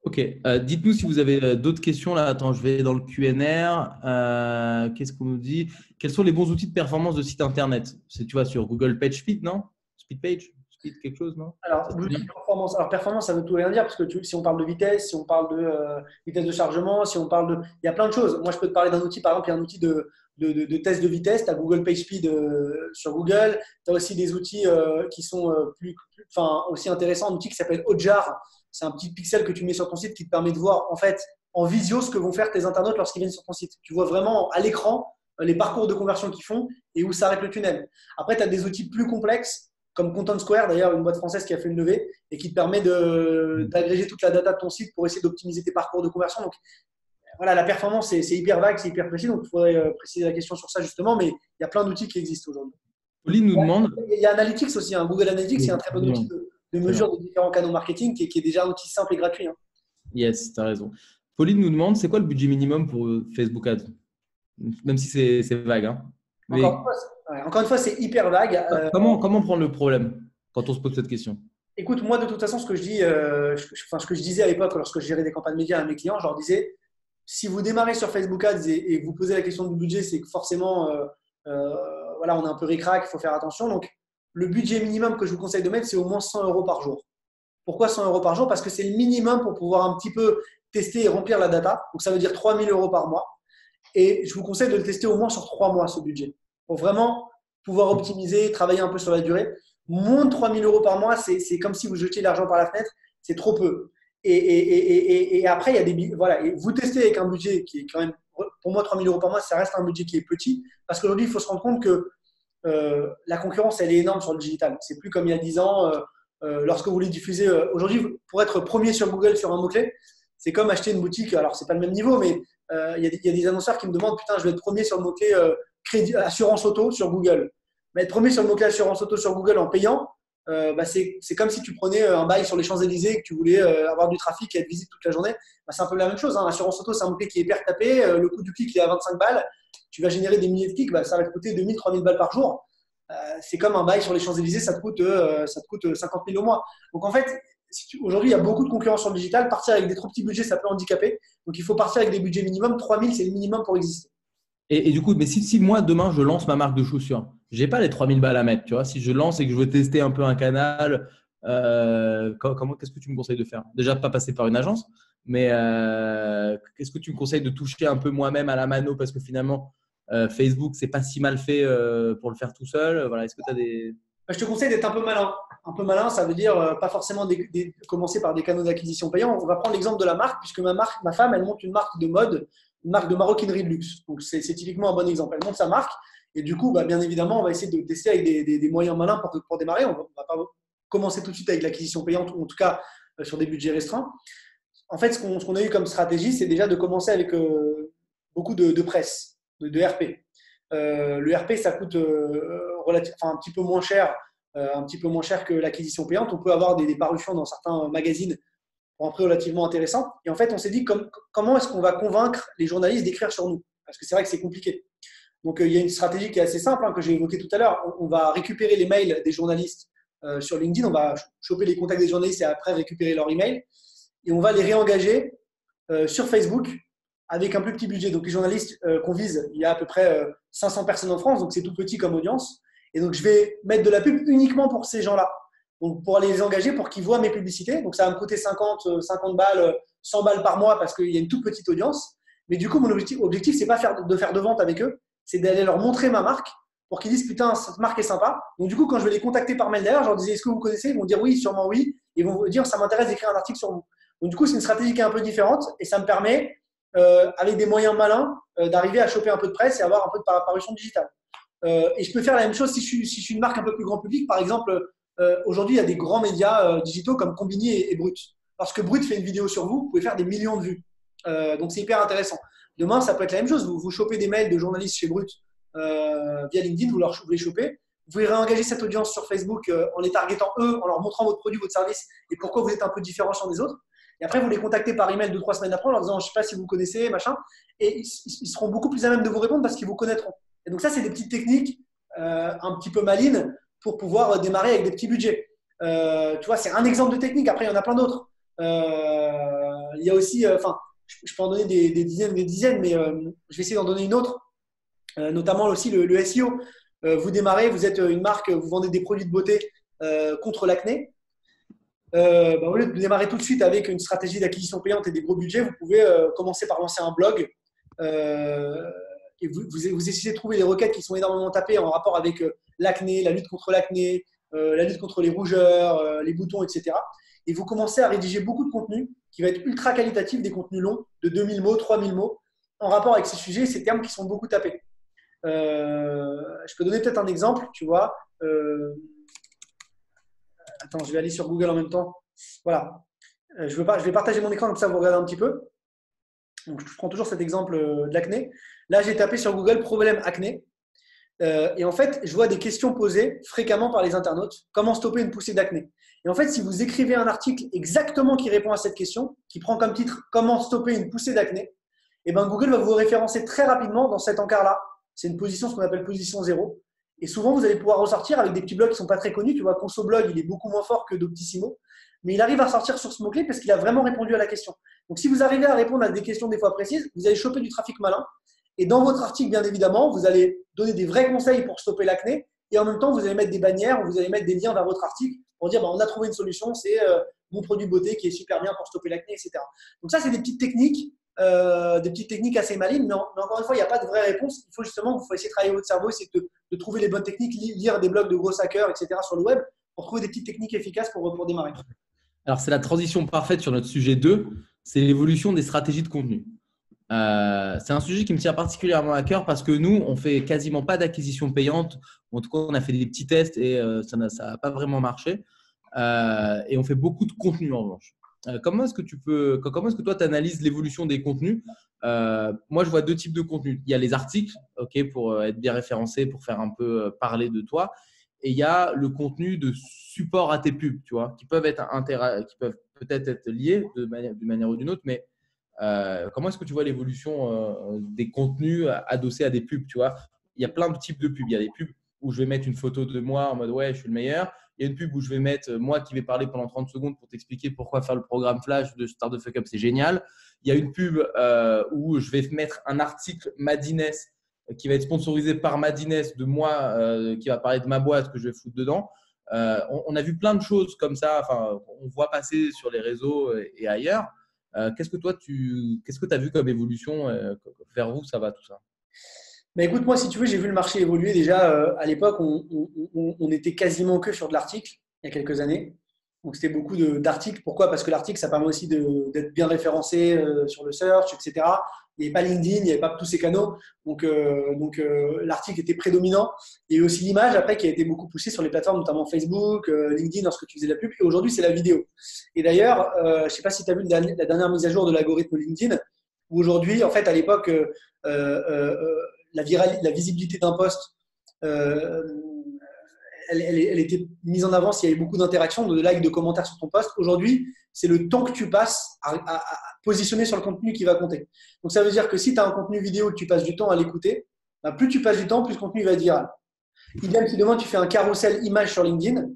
Ok, dites-nous si vous avez d'autres questions là. Attends, je vais dans le Q&R. Qu'est-ce qu'on nous dit? Quels sont les bons outils de performance de site internet? C'est, tu vois, sur Google PageSpeed, non? Speedpage? Speed quelque chose, non? Alors, performance. Alors, performance, ça veut tout rien dire parce que si on parle de vitesse, si on parle de vitesse de chargement, si on parle de. Il y a plein de choses. Moi, je peux te parler d'un outil, par exemple, il y a un outil de test de vitesse. Tu as Google PageSpeed sur Google. Tu as aussi des outils qui sont aussi intéressants. Un outil qui s'appelle Hotjar. C'est un petit pixel que tu mets sur ton site qui te permet de voir en fait en visio ce que vont faire tes internautes lorsqu'ils viennent sur ton site. Tu vois vraiment à l'écran les parcours de conversion qu'ils font et où s'arrête le tunnel. Après, tu as des outils plus complexes comme Content Square, d'ailleurs, une boîte française qui a fait une levée et qui te permet d'agréger toute la data de ton site pour essayer d'optimiser tes parcours de conversion. Donc, voilà, la performance, c'est hyper vague, c'est hyper précis. Donc, il faudrait préciser la question sur ça justement, mais il y a plein d'outils qui existent aujourd'hui. Pauline nous demande. Il y a Analytics aussi, Google Analytics, c'est un très bon outil de mesure de différents canaux marketing qui est déjà un outil simple et gratuit. Yes, tu as raison. Pauline nous demande, c'est quoi le budget minimum pour Facebook Ads? Même si c'est vague. Mais encore une fois, c'est hyper vague. Comment prendre le problème quand on se pose cette question? Écoute, moi, de toute façon, ce que je disais à l'époque lorsque je gérais des campagnes médias à mes clients, je leur disais, si vous démarrez sur Facebook Ads et vous posez la question du budget, c'est que forcément, voilà, on est un peu ric-rac, il faut faire attention. Donc, le budget minimum que je vous conseille de mettre, c'est au moins 100 € par jour. Pourquoi 100 € par jour? Parce que c'est le minimum pour pouvoir un petit peu tester et remplir la data. Donc, ça veut dire 3 000 € par mois. Et je vous conseille de le tester au moins sur 3 mois, ce budget, pour vraiment pouvoir optimiser, travailler un peu sur la durée. Moins de 3 000 € par mois, c'est comme si vous jetiez l'argent par la fenêtre, c'est trop peu. Et après, il y a des. Voilà, et vous testez avec un budget qui est quand même, pour moi, 3 000 € par mois, ça reste un budget qui est petit, parce qu'aujourd'hui, il faut se rendre compte que la concurrence, elle est énorme sur le digital. C'est plus comme il y a 10 ans. Lorsque vous voulez diffuser, aujourd'hui, pour être premier sur Google sur un mot-clé, c'est comme acheter une boutique. Alors, c'est pas le même niveau, mais il y a des annonceurs qui me demandent, putain, je vais être premier sur le mot-clé assurance auto sur Google. Mais être premier sur le mot-clé assurance auto sur Google en payant, c'est comme si tu prenais un bail sur les Champs-Élysées et que tu voulais avoir du trafic et être visible toute la journée. C'est un peu la même chose. Assurance auto, c'est un mot-clé qui est hyper tapé. Le coût du clic, il est à 25 balles. Tu vas générer des milliers de clics, ça va te coûter 2000, 3000 balles par jour. C'est comme un bail sur les Champs-Élysées, ça te coûte 50 000 au mois. Donc en fait, aujourd'hui, il y a beaucoup de concurrence sur le digital. Partir avec des trop petits budgets, ça peut handicaper. Donc il faut partir avec des budgets minimum. 3000, c'est le minimum pour exister. Et du coup, mais si moi, demain, je lance ma marque de chaussures, je n'ai pas les 3000 balles à mettre. Tu vois, si je lance et que je veux tester un peu un canal, qu'est-ce que tu me conseilles de faire? Déjà, pas passer par une agence, mais qu'est-ce que tu me conseilles de toucher un peu moi-même à la mano? Parce que finalement, Facebook, c'est pas si mal fait pour le faire tout seul. Voilà, est-ce que tu as des… Je te conseille d'être un peu malin. Un peu malin, ça veut dire pas forcément commencer par des canaux d'acquisition payants. On va prendre l'exemple de la marque, puisque ma femme, elle monte une marque de mode, une marque de maroquinerie de luxe. Donc, c'est typiquement un bon exemple. Elle monte sa marque et du coup, bien évidemment, on va essayer de tester avec des moyens malins pour démarrer. On ne va pas commencer tout de suite avec l'acquisition payante, ou en tout cas sur des budgets restreints. En fait, ce qu'on a eu comme stratégie, c'est déjà de commencer avec beaucoup de presse, de RP. Le RP, ça coûte un petit peu moins cher, que l'acquisition payante. On peut avoir des parutions dans certains magazines pour un prix relativement intéressant. Et en fait, on s'est dit comment est-ce qu'on va convaincre les journalistes d'écrire sur nous? Parce que c'est vrai que c'est compliqué. Donc, il y a une stratégie qui est assez simple, que j'ai évoquée tout à l'heure. On va récupérer les mails des journalistes sur LinkedIn. On va choper les contacts des journalistes et après récupérer leur email. Et on va les réengager sur Facebook avec un plus petit budget. Donc, les journalistes qu'on vise, il y a à peu près 500 personnes en France, donc c'est tout petit comme audience. Et donc, je vais mettre de la pub uniquement pour ces gens-là. Donc, pour les engager, pour qu'ils voient mes publicités. Donc, ça va me coûter 50 balles, 100 balles par mois parce qu'il y a une toute petite audience. Mais du coup, mon objectif, c'est pas de faire de vente avec eux, c'est d'aller leur montrer ma marque pour qu'ils disent putain, cette marque est sympa. Donc, du coup, quand je vais les contacter par mail derrière, je leur disais est-ce que vous connaissez? Ils vont dire oui, sûrement oui. Ils vont dire ça m'intéresse d'écrire un article sur vous. Donc, du coup, c'est une stratégie qui est un peu différente et ça me permet, avec des moyens malins, d'arriver à choper un peu de presse et avoir un peu de parution digitale. Et je peux faire la même chose si je suis une marque un peu plus grand public. Par exemple, aujourd'hui, il y a des grands médias digitaux comme Combini et Brut. Lorsque Brut fait une vidéo sur vous, vous pouvez faire des millions de vues. Donc, c'est hyper intéressant. Demain, ça peut être la même chose. Vous chopez des mails de journalistes chez Brut via LinkedIn, vous les chopez. Vous pouvez réengager cette audience sur Facebook en les targetant eux, en leur montrant votre produit, votre service et pourquoi vous êtes un peu différenciant des autres. Et après, vous les contactez par email 2-3 semaines après en leur disant je ne sais pas si vous connaissez, machin. Et ils seront beaucoup plus à même de vous répondre parce qu'ils vous connaîtront. Et donc, ça, c'est des petites techniques un petit peu malines pour pouvoir démarrer avec des petits budgets. Tu vois, c'est un exemple de technique. Après, il y en a plein d'autres. Il y a aussi, je peux en donner des dizaines, mais je vais essayer d'en donner une autre, notamment aussi le SEO. Vous démarrez, vous êtes une marque, vous vendez des produits de beauté contre l'acné. Au lieu de démarrer tout de suite avec une stratégie d'acquisition payante et des gros budgets, vous pouvez commencer par lancer un blog et vous essayez de trouver des requêtes qui sont énormément tapées en rapport avec l'acné, la lutte contre l'acné, la lutte contre les rougeurs, les boutons, etc. Et vous commencez à rédiger beaucoup de contenu qui va être ultra qualitatif, des contenus longs de 2000 mots, 3000 mots, en rapport avec ces sujets et ces termes qui sont beaucoup tapés. Je peux donner peut-être un exemple, tu vois. Attends, je vais aller sur Google en même temps. Voilà. Je vais partager mon écran comme ça vous regardez un petit peu. Donc, je prends toujours cet exemple de l'acné. Là, j'ai tapé sur Google problème acné. Et en fait, je vois des questions posées fréquemment par les internautes. Comment stopper une poussée d'acné? Et en fait, si vous écrivez un article exactement qui répond à cette question, qui prend comme titre comment stopper une poussée d'acné, et ben Google va vous référencer très rapidement dans cet encart-là. C'est une position, ce qu'on appelle position 0. Et souvent, vous allez pouvoir ressortir avec des petits blogs qui ne sont pas très connus. Tu vois, ConsoBlog, il est beaucoup moins fort que Doctissimo. Mais il arrive à sortir sur ce mot-clé parce qu'il a vraiment répondu à la question. Donc, si vous arrivez à répondre à des questions des fois précises, vous allez choper du trafic malin. Et dans votre article, bien évidemment, vous allez donner des vrais conseils pour stopper l'acné. Et en même temps, vous allez mettre des bannières ou vous allez mettre des liens vers votre article pour dire on a trouvé une solution, c'est mon produit beauté qui est super bien pour stopper l'acné, etc. Donc, ça, c'est des petites techniques assez malines. Mais encore une fois, il n'y a pas de vraie réponse. Il faut justement, essayer de travailler votre cerveau, essayer de trouver les bonnes techniques, lire des blogs de gros hackers, etc. sur le web pour trouver des petites techniques efficaces pour démarrer. Alors, c'est la transition parfaite sur notre sujet 2, c'est l'évolution des stratégies de contenu. C'est un sujet qui me tient particulièrement à cœur parce que nous, on fait quasiment pas d'acquisition payante. En tout cas, on a fait des petits tests et ça n'a pas vraiment marché. Et on fait beaucoup de contenu en revanche. Comment est-ce que toi, tu analyses l'évolution des contenus? Moi, je vois deux types de contenus. Il y a les articles, ok, pour être bien référencé, pour faire un peu parler de toi. Et il y a le contenu de support à tes pubs, tu vois, qui peuvent peut-être être liés d'une manière ou d'une autre, mais comment est-ce que tu vois l'évolution des contenus adossés à des pubs, tu vois? Il y a plein de types de pubs. Il y a des pubs où je vais mettre une photo de moi en mode ouais, je suis le meilleur. Il y a une pub où je vais mettre moi qui vais parler pendant 30 secondes pour t'expliquer pourquoi faire le programme Flash de Start the Fuck Up, c'est génial. Il y a une pub où je vais mettre un article Madines qui va être sponsorisé par Madines de moi qui va parler de ma boîte que je vais foutre dedans. On a vu plein de choses comme ça. Enfin, on voit passer sur les réseaux et ailleurs. Qu'est-ce que tu as vu comme évolution vers où ça va tout ça? Mais écoute, moi, si tu veux, j'ai vu le marché évoluer. Déjà, à l'époque, on était quasiment que sur de l'article, il y a quelques années. Donc, c'était beaucoup d'articles. Pourquoi? Parce que l'article, ça permet aussi d'être bien référencé sur le search, etc. Il n'y avait pas LinkedIn, il n'y avait pas tous ces canaux. Donc, l'article était prédominant. Il y a eu aussi l'image, après, qui a été beaucoup poussée sur les plateformes, notamment Facebook, LinkedIn, lorsque tu faisais de la pub. Et aujourd'hui, c'est la vidéo. Et d'ailleurs, je ne sais pas si tu as vu la dernière mise à jour de l'algorithme LinkedIn, où aujourd'hui, en fait, à l'époque, la visibilité d'un poste, euh, elle était mise en avant s'il y avait beaucoup d'interactions, de likes, de commentaires sur ton poste. Aujourd'hui, c'est le temps que tu passes à positionner sur le contenu qui va compter. Donc, ça veut dire que si tu as un contenu vidéo que tu passes du temps à l'écouter, bah, plus tu passes du temps, plus le contenu va être viral. Idem, si demain tu fais un carrousel image sur LinkedIn,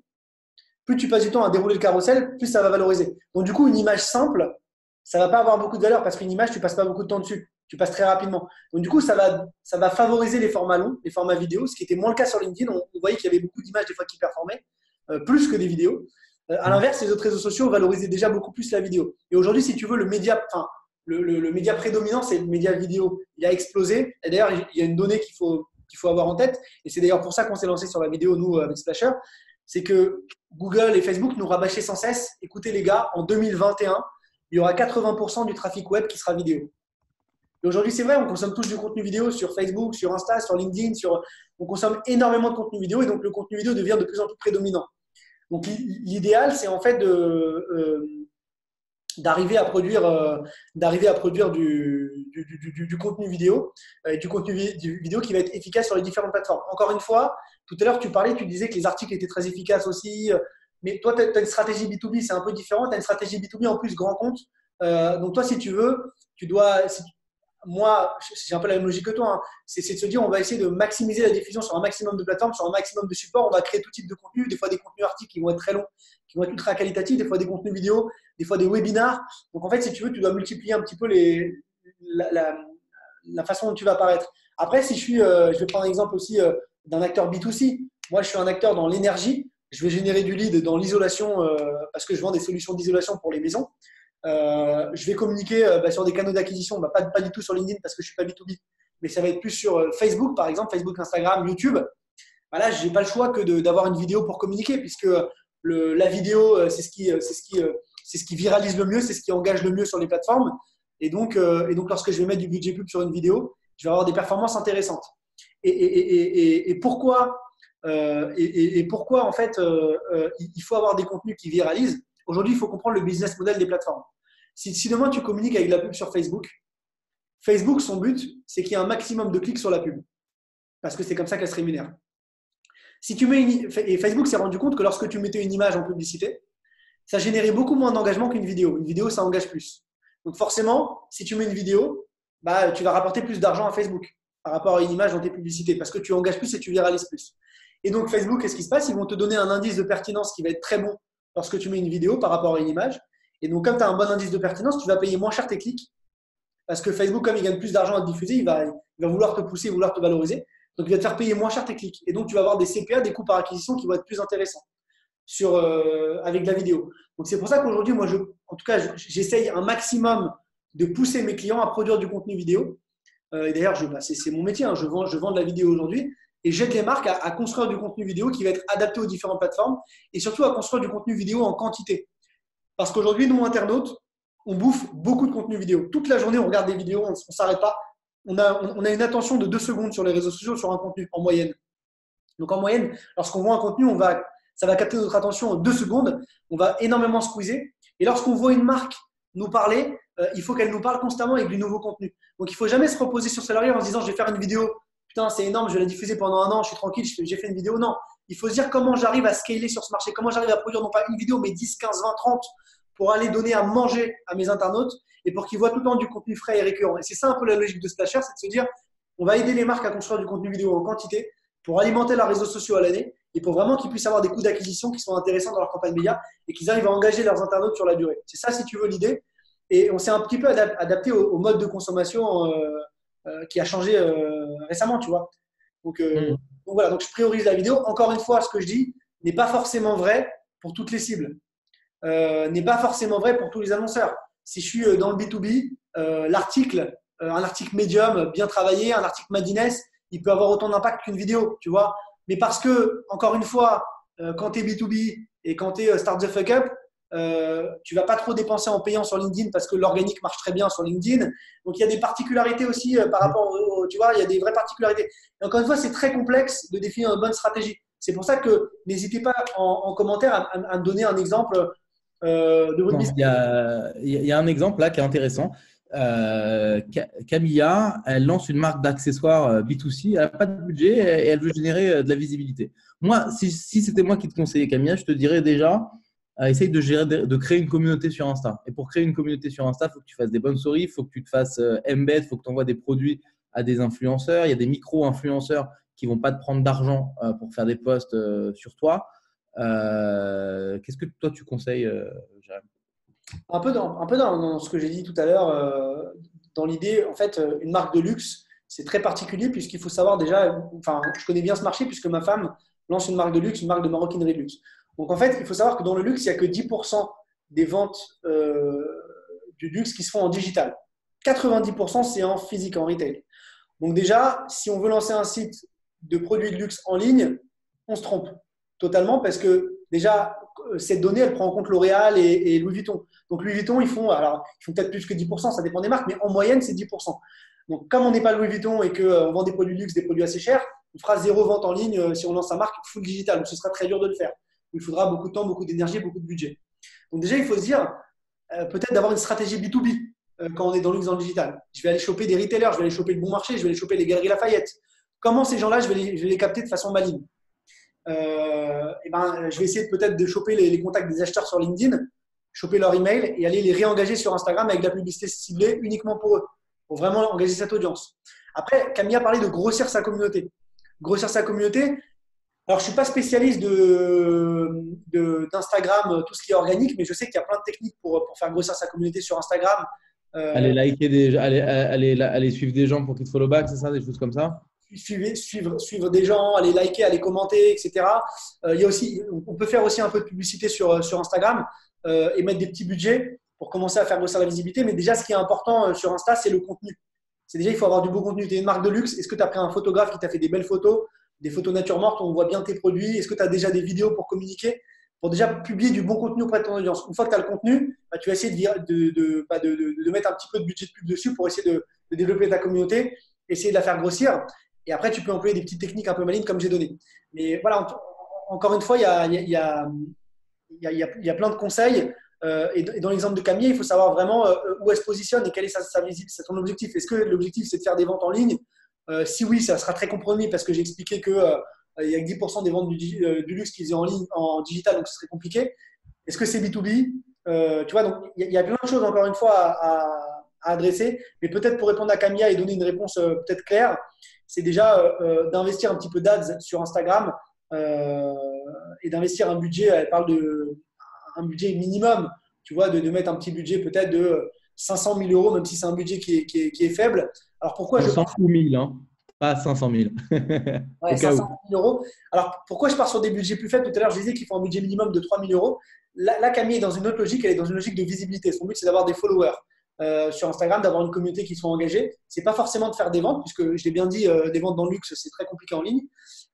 plus tu passes du temps à dérouler le carrousel, plus ça va valoriser. Donc, du coup, une image simple, ça ne va pas avoir beaucoup de valeur parce qu'une image, tu ne passes pas beaucoup de temps dessus. Tu passes très rapidement. Donc, du coup, ça va favoriser les formats longs, les formats vidéo, ce qui était moins le cas sur LinkedIn. On voyait qu'il y avait beaucoup d'images des fois qui performaient, plus que des vidéos. À l'inverse, les autres réseaux sociaux valorisaient déjà beaucoup plus la vidéo. Et aujourd'hui, si tu veux, le média, enfin, le média prédominant, c'est le média vidéo. Il a explosé. Et d'ailleurs, il y a une donnée qu'il faut avoir en tête. Et c'est d'ailleurs pour ça qu'on s'est lancé sur la vidéo, nous, avec Splasher. C'est que Google et Facebook nous rabâchaient sans cesse. Écoutez, les gars, en 2021, il y aura 80% du trafic web qui sera vidéo. Et aujourd'hui, c'est vrai, on consomme tous du contenu vidéo sur Facebook, sur Insta, sur LinkedIn. On consomme énormément de contenu vidéo et donc le contenu vidéo devient de plus en plus prédominant. Donc l'idéal, c'est en fait d'arriver à produire du contenu vidéo, du contenu vidéo qui va être efficace sur les différentes plateformes. Encore une fois, tout à l'heure, tu disais que les articles étaient très efficaces aussi. Mais toi, tu as une stratégie B2B, c'est un peu différent. Tu as une stratégie B2B en plus grand compte. Donc toi, si tu veux, moi, j'ai un peu la même logique que toi. Hein. C'est de se dire, on va essayer de maximiser la diffusion sur un maximum de plateformes, sur un maximum de supports. On va créer tout type de contenu, des fois des contenus articles qui vont être très longs, qui vont être ultra qualitatifs, des fois des contenus vidéo, des fois des webinars. Donc en fait, si tu veux, tu dois multiplier un petit peu la façon dont tu vas apparaître. Après, si je vais prendre un exemple aussi d'un acteur B2C. Moi, je suis un acteur dans l'énergie. Je vais générer du lead dans l'isolation parce que je vends des solutions d'isolation pour les maisons. Je vais communiquer sur des canaux d'acquisition, pas du tout sur LinkedIn parce que je ne suis pas B2B, mais ça va être plus sur Facebook, par exemple, Facebook, Instagram, YouTube. Là, je n'ai pas le choix que d'avoir une vidéo pour communiquer puisque la vidéo, c'est ce qui viralise le mieux, c'est ce qui engage le mieux sur les plateformes. Et donc, lorsque je vais mettre du budget pub sur une vidéo, je vais avoir des performances intéressantes. Et pourquoi en fait, il faut avoir des contenus qui viralisent. Aujourd'hui, il faut comprendre le business model des plateformes. Si demain tu communiques avec la pub sur Facebook, Facebook, son but, c'est qu'il y ait un maximum de clics sur la pub. Parce que c'est comme ça qu'elle se rémunère. Et Facebook s'est rendu compte que lorsque tu mettais une image en publicité, ça générait beaucoup moins d'engagement qu'une vidéo. Une vidéo, ça engage plus. Donc forcément, si tu mets une vidéo, tu vas rapporter plus d'argent à Facebook par rapport à une image dans tes publicités parce que tu engages plus et tu viralises plus. Et donc Facebook, qu'est-ce qui se passe? Ils vont te donner un indice de pertinence qui va être très bon lorsque tu mets une vidéo par rapport à une image. Et donc, comme tu as un bon indice de pertinence, tu vas payer moins cher tes clics. Parce que Facebook, comme il gagne plus d'argent à te diffuser, il va vouloir te pousser, vouloir te valoriser. Donc, il va te faire payer moins cher tes clics. Et donc, tu vas avoir des CPA, des coûts par acquisition qui vont être plus intéressants avec de la vidéo. Donc, c'est pour ça qu'aujourd'hui, moi, en tout cas, j'essaye un maximum de pousser mes clients à produire du contenu vidéo. Et d'ailleurs, c'est mon métier. Hein, je vends de la vidéo aujourd'hui. Et j'aide les marques à construire du contenu vidéo qui va être adapté aux différentes plateformes et surtout à construire du contenu vidéo en quantité. Parce qu'aujourd'hui, nous, internautes, on bouffe beaucoup de contenu vidéo. Toute la journée, on regarde des vidéos, on ne s'arrête pas. On a une attention de 2 secondes sur les réseaux sociaux sur un contenu en moyenne. Donc en moyenne, lorsqu'on voit un contenu, ça va capter notre attention en 2 secondes. On va énormément squeezer. Et lorsqu'on voit une marque nous parler, il faut qu'elle nous parle constamment avec du nouveau contenu. Donc il ne faut jamais se reposer sur ses lauriers en se disant je vais faire une vidéo. Putain, c'est énorme, je vais la diffuser pendant un an, je suis tranquille, j'ai fait une vidéo. Non, il faut se dire comment j'arrive à scaler sur ce marché, comment j'arrive à produire non pas une vidéo, mais 10, 15, 20, 30 pour aller donner à manger à mes internautes et pour qu'ils voient tout le temps du contenu frais et récurrent. Et c'est ça un peu la logique de Splasher, c'est de se dire on va aider les marques à construire du contenu vidéo en quantité pour alimenter leurs réseaux sociaux à l'année et pour vraiment qu'ils puissent avoir des coûts d'acquisition qui sont intéressants dans leur campagne média et qu'ils arrivent à engager leurs internautes sur la durée. C'est ça, si tu veux, l'idée. Et on s'est un petit peu adapté au mode de consommation qui a changé récemment, tu vois. Donc voilà, donc je priorise la vidéo. Encore une fois, ce que je dis n'est pas forcément vrai pour toutes les cibles, n'est pas forcément vrai pour tous les annonceurs. Si je suis dans le B2B, l'article, un article Medium bien travaillé, un article Madines, il peut avoir autant d'impact qu'une vidéo, tu vois. Mais parce que, encore une fois, quand tu es B2B et quand tu es Start the Fuck Up, tu vas pas trop dépenser en payant sur LinkedIn parce que l'organique marche très bien sur LinkedIn. Donc, il y a des particularités aussi par rapport tu vois, il y a des vraies particularités. Et encore une fois, c'est très complexe de définir une bonne stratégie. C'est pour ça que n'hésitez pas en commentaire à me donner un exemple de votre business. Il y a un exemple là qui est intéressant. Camilla, elle lance une marque d'accessoires B2C, elle n'a pas de budget et elle veut générer de la visibilité. Moi, si c'était moi qui te conseillais, Camilla, je te dirais déjà, essaye de créer une communauté sur Insta. Et pour créer une communauté sur Insta, il faut que tu fasses des bonnes stories, il faut que tu te fasses embed, il faut que tu envoies des produits à des influenceurs. Il y a des micro-influenceurs qui ne vont pas te prendre d'argent pour faire des posts sur toi. Qu'est-ce que toi, tu conseilles, Jérémy? Un peu dans ce que j'ai dit tout à l'heure, dans l'idée, en fait, une marque de luxe, c'est très particulier puisqu'il faut savoir déjà, enfin, je connais bien ce marché puisque ma femme lance une marque de luxe, une marque de maroquinerie de luxe. Donc, en fait, il faut savoir que dans le luxe, il n'y a que 10% des ventes du luxe qui se font en digital. 90%, c'est en physique, en retail. Donc, déjà, si on veut lancer un site de produits de luxe en ligne, on se trompe totalement parce que déjà, cette donnée, elle prend en compte L'Oréal et Louis Vuitton. Donc, Louis Vuitton, ils font peut-être plus que 10%, ça dépend des marques, mais en moyenne, c'est 10%. Donc, comme on n'est pas Louis Vuitton et qu'on vend des produits de luxe, des produits assez chers, on fera 0 vente en ligne si on lance sa marque full digital. Donc, ce sera très dur de le faire. Il faudra beaucoup de temps, beaucoup d'énergie, beaucoup de budget. Donc, déjà, il faut se dire peut-être d'avoir une stratégie B2B quand on est dans le luxe dans le digital. Je vais aller choper des retailers, je vais aller choper le bon marché, je vais aller choper les Galeries Lafayette. Comment ces gens-là, je vais les capter de façon maligne? Je vais essayer peut-être de choper les contacts des acheteurs sur LinkedIn, choper leur email et aller les réengager sur Instagram avec de la publicité ciblée uniquement pour eux, pour vraiment engager cette audience. Après, Camille a parlé de grossir sa communauté. Grossir sa communauté, alors je ne suis pas spécialiste d'Instagram, tout ce qui est organique, mais je sais qu'il y a plein de techniques pour faire grossir sa communauté sur Instagram. Aller liker aller suivre des gens pour qu'ils te follow back, c'est ça, des choses comme ça? Suivre des gens, aller liker, aller commenter, etc. Il y a aussi, on peut faire aussi un peu de publicité sur Instagram et mettre des petits budgets pour commencer à faire grossir la visibilité. Mais déjà, ce qui est important sur Insta, c'est le contenu. C'est déjà, il faut avoir du beau contenu. Tu es une marque de luxe. Est-ce que tu as pris un photographe qui t'a fait des belles photos, des photos nature morte, on voit bien tes produits? Est-ce que tu as déjà des vidéos pour communiquer, pour déjà publier du bon contenu auprès de ton audience? Une fois que tu as le contenu, tu vas essayer de mettre un petit peu de budget de pub dessus pour essayer de développer ta communauté, essayer de la faire grossir. Et après, tu peux employer des petites techniques un peu malines comme j'ai donné. Mais voilà, encore une fois, il y a plein de conseils. Et dans l'exemple de Camille, il faut savoir vraiment où elle se positionne et quelle est sa visibilité, c'est ton objectif. Est-ce que l'objectif, c'est de faire des ventes en ligne? Si oui, ça sera très compromis parce que j'ai expliqué qu'il y a que 10% des ventes du luxe qui faisaient en ligne, en digital, donc ce serait compliqué. Est-ce que c'est B2B? Tu vois, donc il y a plein de choses, encore une fois, à adresser. Mais peut-être pour répondre à Camilla et donner une réponse peut-être claire, c'est déjà d'investir un petit peu d'ads sur Instagram et d'investir un budget. Elle parle d'un budget minimum, tu vois, de mettre un petit budget peut-être de 500 000 euros, même si c'est un budget qui est faible. Alors pourquoi 500 ou 1000, hein, pas 500 000. Ouais, 500 000 euros. Alors pourquoi je pars sur des budgets plus faibles? Tout à l'heure, je disais qu'il faut un budget minimum de 3 000 euros. Là, Camille est dans une autre logique, elle est dans une logique de visibilité. Son but, c'est d'avoir des followers. Sur Instagram, d'avoir une communauté qui soit engagée. C'est pas forcément de faire des ventes, puisque je l'ai bien dit, des ventes dans le luxe, c'est très compliqué en ligne.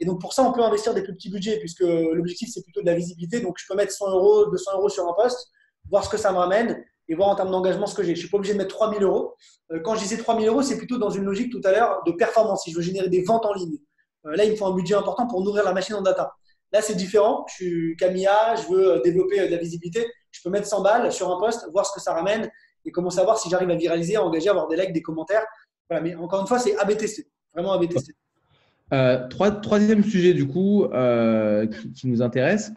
Et donc pour ça, on peut investir des plus petits budgets, puisque l'objectif, c'est plutôt de la visibilité. Donc je peux mettre 100 euros, 200 euros sur un post, voir ce que ça me ramène. et voir en termes d'engagement ce que j'ai. Je ne suis pas obligé de mettre 3 000 euros. Quand je disais 3 000 euros, c'est plutôt dans une logique tout à l'heure de performance. Si je veux générer des ventes en ligne, là, il me faut un budget important pour nourrir la machine en data. Là, c'est différent. Je suis Camilla, je veux développer de la visibilité. Je peux mettre 100 balles sur un post, voir ce que ça ramène et commencer à voir si j'arrive à viraliser, à engager, à avoir des likes, des commentaires. Voilà, mais encore une fois, c'est A/B tester. Vraiment A/B tester. Troisième sujet, du coup, qui nous intéresse,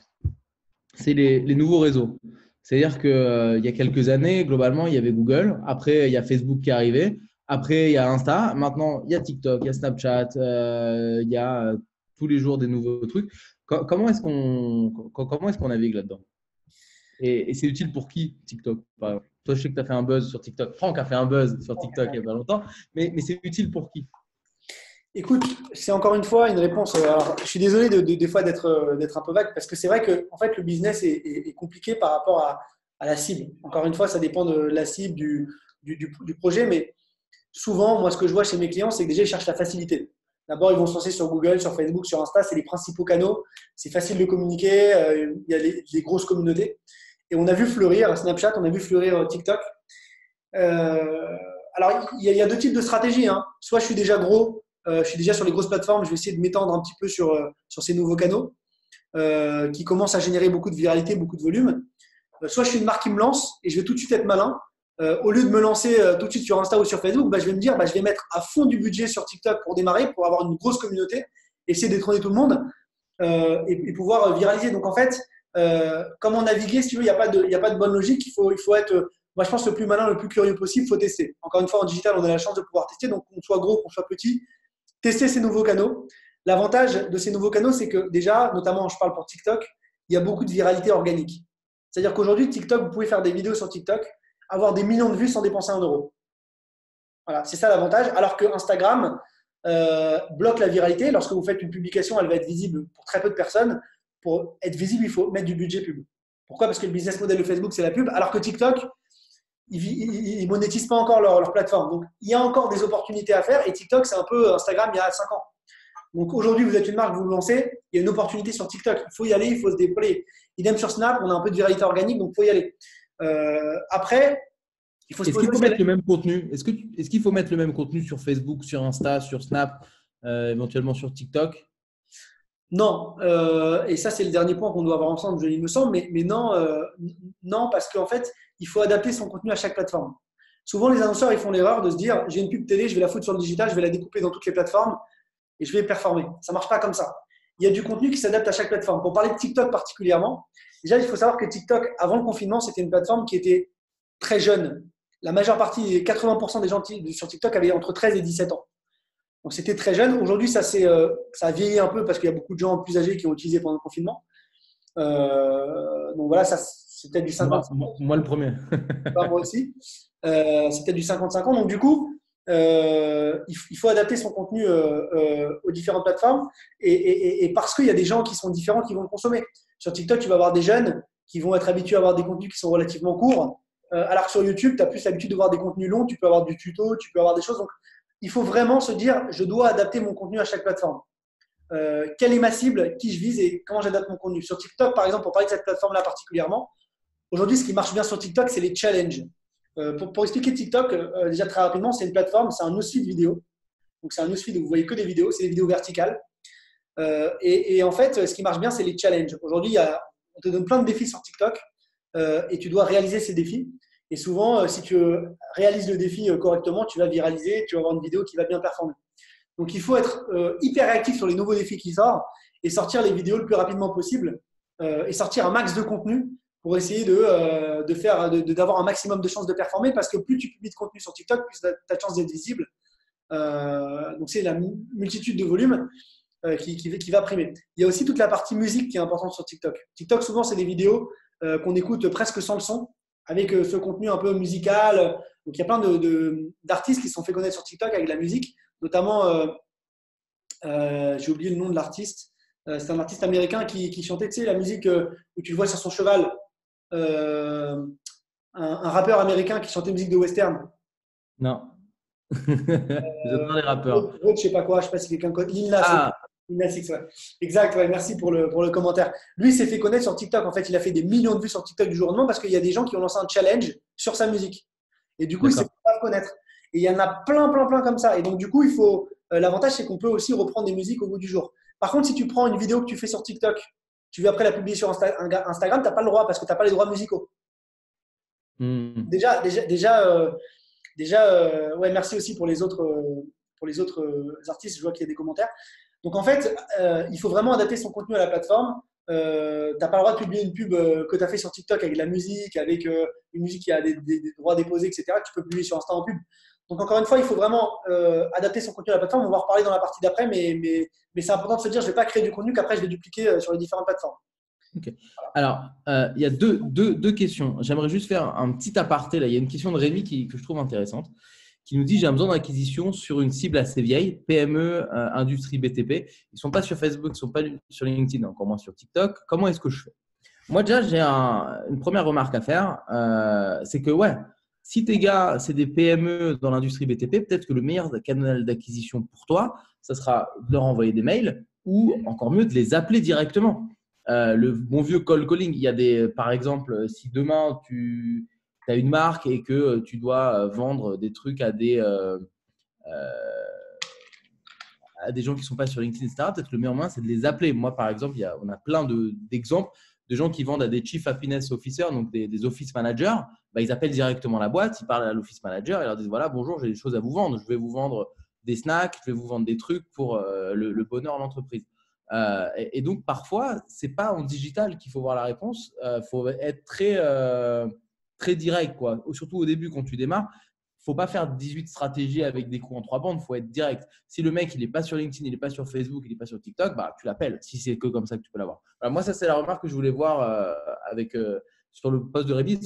c'est les nouveaux réseaux. C'est-à-dire qu'il y a quelques années, globalement, il y avait Google. Après, il y a Facebook qui est arrivé. Après, il y a Insta. Maintenant, il y a TikTok, il y a Snapchat, il y a tous les jours des nouveaux trucs. Comment est-ce qu'on navigue là-dedans? Et c'est utile pour qui, TikTok, par exemple? Toi, je sais que tu as fait un buzz sur TikTok. Franck a fait un buzz sur TikTok il n'y a pas longtemps. Mais c'est utile pour qui? Écoute, c'est encore une fois une réponse. Alors, je suis désolé des fois d'être un peu vague parce que c'est vrai que en fait, le business est compliqué par rapport à la cible. Encore une fois, ça dépend de la cible, du projet. Mais souvent, moi, ce que je vois chez mes clients, c'est que déjà, ils cherchent la facilité. D'abord, ils vont se lancer sur Google, sur Facebook, sur Insta. C'est les principaux canaux. C'est facile de communiquer. Il y a les grosses communautés. Et on a vu fleurir Snapchat, on a vu fleurir TikTok. Alors, il y a deux types de stratégies, hein. Soit je suis déjà gros, je suis déjà sur les grosses plateformes, je vais essayer de m'étendre un petit peu sur ces nouveaux canaux qui commencent à générer beaucoup de viralité, beaucoup de volume. Soit je suis une marque qui me lance et je vais tout de suite être malin. Au lieu de me lancer tout de suite sur Insta ou sur Facebook, je vais me dire je vais mettre à fond du budget sur TikTok pour démarrer, pour avoir une grosse communauté, essayer de détrôner tout le monde et pouvoir viraliser. Donc en fait, comment naviguer, si tu veux, il n'y a pas de bonne logique. Il faut être, moi je pense, le plus malin, le plus curieux possible, il faut tester. Encore une fois, en digital, on a la chance de pouvoir tester, donc qu'on soit gros, qu'on soit petit, tester ces nouveaux canaux. L'avantage de ces nouveaux canaux, c'est que déjà, notamment, je parle pour TikTok, il y a beaucoup de viralité organique. C'est-à-dire qu'aujourd'hui, TikTok, vous pouvez faire des vidéos sur TikTok, avoir des millions de vues sans dépenser 1 euro. Voilà, c'est ça l'avantage. Alors que Instagram bloque la viralité. Lorsque vous faites une publication, elle va être visible pour très peu de personnes. Pour être visible, il faut mettre du budget pub. Pourquoi? Parce que le business model de Facebook, c'est la pub. Alors que TikTok, ils ne monétisent pas encore leur plateforme. Donc, il y a encore des opportunités à faire. Et TikTok, c'est un peu Instagram il y a 5 ans. Donc, aujourd'hui, vous êtes une marque, vous vous lancez, il y a une opportunité sur TikTok. Il faut y aller, il faut se déployer. Idem sur Snap, on a un peu de viralité organique, donc il faut y aller. Après, il faut se poser. Est-ce qu'il faut mettre le même contenu? Est-ce qu'il faut mettre le même contenu sur Facebook, sur Insta, sur Snap, éventuellement sur TikTok? Non, et ça c'est le dernier point qu'on doit avoir ensemble, il me semble, mais non, non, parce qu'en fait, il faut adapter son contenu à chaque plateforme. Souvent, les annonceurs, ils font l'erreur de se dire, j'ai une pub télé, je vais la foutre sur le digital, je vais la découper dans toutes les plateformes et je vais performer. Ça ne marche pas comme ça. Il y a du contenu qui s'adapte à chaque plateforme. Pour parler de TikTok particulièrement, déjà, il faut savoir que TikTok, avant le confinement, c'était une plateforme qui était très jeune. La majeure partie, 80% des gens sur TikTok avaient entre 13 et 17 ans. Donc, c'était très jeune. Aujourd'hui, ça a vieilli un peu parce qu'il y a beaucoup de gens plus âgés qui ont utilisé pendant le confinement. Donc, voilà, ça, c'est peut-être du 55 ans. Moi, le premier. Moi aussi. C'est peut-être du 55 ans. Donc, du coup, il faut adapter son contenu aux différentes plateformes et parce qu'il y a des gens qui sont différents qui vont le consommer. Sur TikTok, tu vas avoir des jeunes qui vont être habitués à avoir des contenus qui sont relativement courts. Alors que sur YouTube, tu as plus l'habitude de voir des contenus longs, tu peux avoir du tuto, tu peux avoir des choses. Donc, il faut vraiment se dire, je dois adapter mon contenu à chaque plateforme. Quelle est ma cible, qui je vise et comment j'adapte mon contenu. Sur TikTok, par exemple, pour parler de cette plateforme-là particulièrement, aujourd'hui, ce qui marche bien sur TikTok, c'est les challenges. Pour expliquer TikTok, déjà très rapidement, c'est une plateforme, c'est un newsfeed vidéo. Donc, c'est un newsfeed où vous voyez que des vidéos, c'est des vidéos verticales. Et en fait, ce qui marche bien, c'est les challenges. Aujourd'hui, on te donne plein de défis sur TikTok et tu dois réaliser ces défis. Et souvent, si tu réalises le défi correctement, tu vas viraliser, tu vas avoir une vidéo qui va bien performer. Donc, il faut être hyper réactif sur les nouveaux défis qui sortent et sortir les vidéos le plus rapidement possible et sortir un max de contenu pour essayer d'avoir un maximum de chances de performer parce que plus tu publies de contenu sur TikTok, plus tu as de chances d'être visible. Donc, c'est la multitude de volumes qui va primer. Il y a aussi toute la partie musique qui est importante sur TikTok. TikTok, souvent, c'est des vidéos qu'on écoute presque sans le son, avec ce contenu un peu musical. Donc, il y a plein d'artistes qui se sont fait connaître sur TikTok avec de la musique, notamment, j'ai oublié le nom de l'artiste, c'est un artiste américain qui chantait, tu sais, la musique où tu le vois sur son cheval, un rappeur américain qui chantait musique de western. Non. J'adore les rappeurs. Je sais pas quoi, je sais pas si quelqu'un connaît. Lil Nas. Gymnastics, ouais. Exact, ouais, merci pour le commentaire. Lui, il s'est fait connaître sur TikTok. En fait, il a fait des millions de vues sur TikTok du jour au lendemain parce qu'il y a des gens qui ont lancé un challenge sur sa musique. Et du coup, il s'est D'accord. fait connaître. Et il y en a plein, plein, plein comme ça. Et donc, du coup, l'avantage, c'est qu'on peut aussi reprendre des musiques au bout du jour. Par contre, si tu prends une vidéo que tu fais sur TikTok, tu veux après la publier sur Instagram, tu n'as pas le droit parce que tu n'as pas les droits musicaux. Hmm. Déjà, ouais, merci aussi pour les autres artistes. Je vois qu'il y a des commentaires. Donc en fait, il faut vraiment adapter son contenu à la plateforme. Tu n'as pas le droit de publier une pub que tu as fait sur TikTok avec de la musique, avec une musique qui a des droits déposés, etc., que tu peux publier sur Insta en pub. Donc encore une fois, il faut vraiment adapter son contenu à la plateforme. On va en reparler dans la partie d'après, mais c'est important de se dire, je ne vais pas créer du contenu qu'après je vais dupliquer sur les différentes plateformes. Ok. Alors, il y a deux questions. J'aimerais juste faire un petit aparté. Là. Il y a une question de Rémi que je trouve intéressante, qui nous dit: j'ai un besoin d'acquisition sur une cible assez vieille, PME, industrie BTP. Ils ne sont pas sur Facebook, ils ne sont pas sur LinkedIn, encore moins sur TikTok. Comment est-ce que je fais? Moi, déjà, j'ai une première remarque à faire. C'est que, ouais, si tes gars, c'est des PME dans l'industrie BTP, peut-être que le meilleur canal d'acquisition pour toi, ça sera de leur envoyer des mails ou encore mieux de les appeler directement. Le bon vieux call calling. Il y a par exemple, si demain tu as une marque et que tu dois vendre des trucs à des gens qui ne sont pas sur LinkedIn, etc., peut-être que le meilleur moyen, c'est de les appeler. Moi, par exemple, on a plein d'exemples de gens qui vendent à des Chief Happiness Officers, donc des office managers. Bah, ils appellent directement la boîte, ils parlent à l'office manager et leur disent: voilà, bonjour, j'ai des choses à vous vendre. Je vais vous vendre des snacks, je vais vous vendre des trucs pour le bonheur de l'entreprise. Et donc, parfois, ce n'est pas en digital qu'il faut voir la réponse. Il faut être très direct, quoi. Surtout au début, quand tu démarres. Il ne faut pas faire 18 stratégies avec des coups en trois bandes, il faut être direct. Si le mec, il n'est pas sur LinkedIn, il n'est pas sur Facebook, il n'est pas sur TikTok, bah, tu l'appelles, si c'est que comme ça que tu peux l'avoir. Alors, moi, ça, c'est la remarque que je voulais voir sur le poste de Rémi.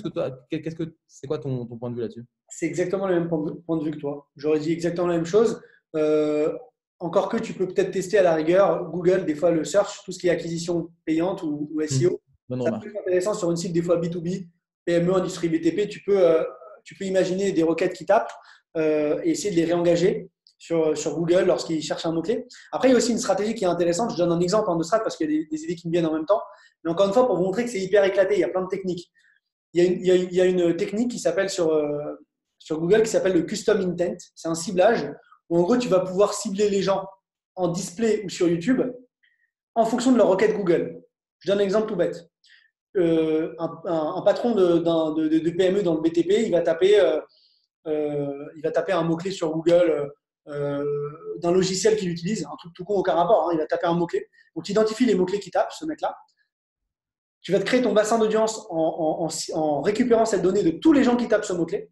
C'est quoi ton point de vue là-dessus? C'est exactement le même point de vue que toi. J'aurais dit exactement la même chose. Euh, Encore que tu peux peut-être tester à la rigueur Google, des fois le search, tout ce qui est acquisition payante ou SEO. Bonne Ça peut remarque. être intéressant sur une cible des fois B2B, PME, industrie BTP. Tu peux imaginer des requêtes qui tapent et essayer de les réengager sur Google lorsqu'ils cherchent un mot-clé. Après, il y a aussi une stratégie qui est intéressante. Je donne un exemple en strat parce qu'il y a des idées qui me viennent en même temps. Mais encore une fois, pour vous montrer que c'est hyper éclaté, il y a plein de techniques. Il y a une technique qui s'appelle sur Google qui s'appelle le custom intent. C'est un ciblage où en gros tu vas pouvoir cibler les gens en display ou sur YouTube en fonction de leur requête Google. Je donne un exemple tout bête. Un patron de PME dans le BTP, il va taper un mot-clé sur Google d'un logiciel qu'il utilise, un truc tout con, aucun rapport, hein, il va taper un mot-clé. Donc, tu identifies les mots-clés qu'il tape, ce mec-là. Tu vas te créer ton bassin d'audience en récupérant cette donnée de tous les gens qui tapent ce mot-clé.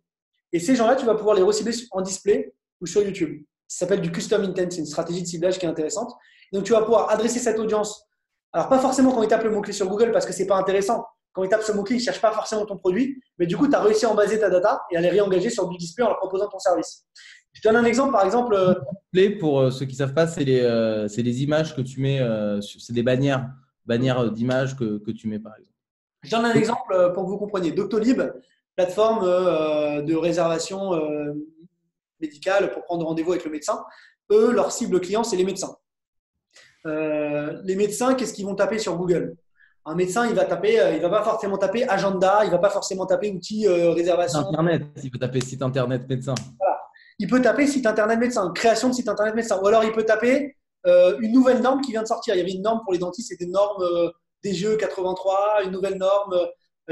Et ces gens-là, tu vas pouvoir les recibler en display ou sur YouTube. Ça s'appelle du custom intent. C'est une stratégie de ciblage qui est intéressante. Donc, tu vas pouvoir adresser cette audience. Alors, pas forcément quand ils tapent le mot-clé sur Google parce que c'est pas intéressant. Quand ils tapent ce mot-clé, ils ne cherchent pas forcément ton produit. Mais du coup, tu as réussi à en baser ta data et à les réengager sur du display en leur proposant ton service. Je donne un exemple, par exemple. Pour ceux qui ne savent pas, c'est les images que tu mets, c'est des bannières d'images que tu mets, par exemple. Je donne un exemple pour que vous compreniez. Doctolib, plateforme de réservation médicale pour prendre rendez-vous avec le médecin. Eux, leur cible client, c'est les médecins. Les médecins, qu'est-ce qu'ils vont taper sur Google? Un médecin, il va pas forcément taper agenda, il va pas forcément taper outil réservation. Internet, il peut taper site internet médecin. Voilà. Il peut taper site internet médecin, création de site internet médecin. Ou alors il peut taper une nouvelle norme qui vient de sortir. Il y avait une norme pour les dentistes, c'était une norme DGE 83, une nouvelle norme.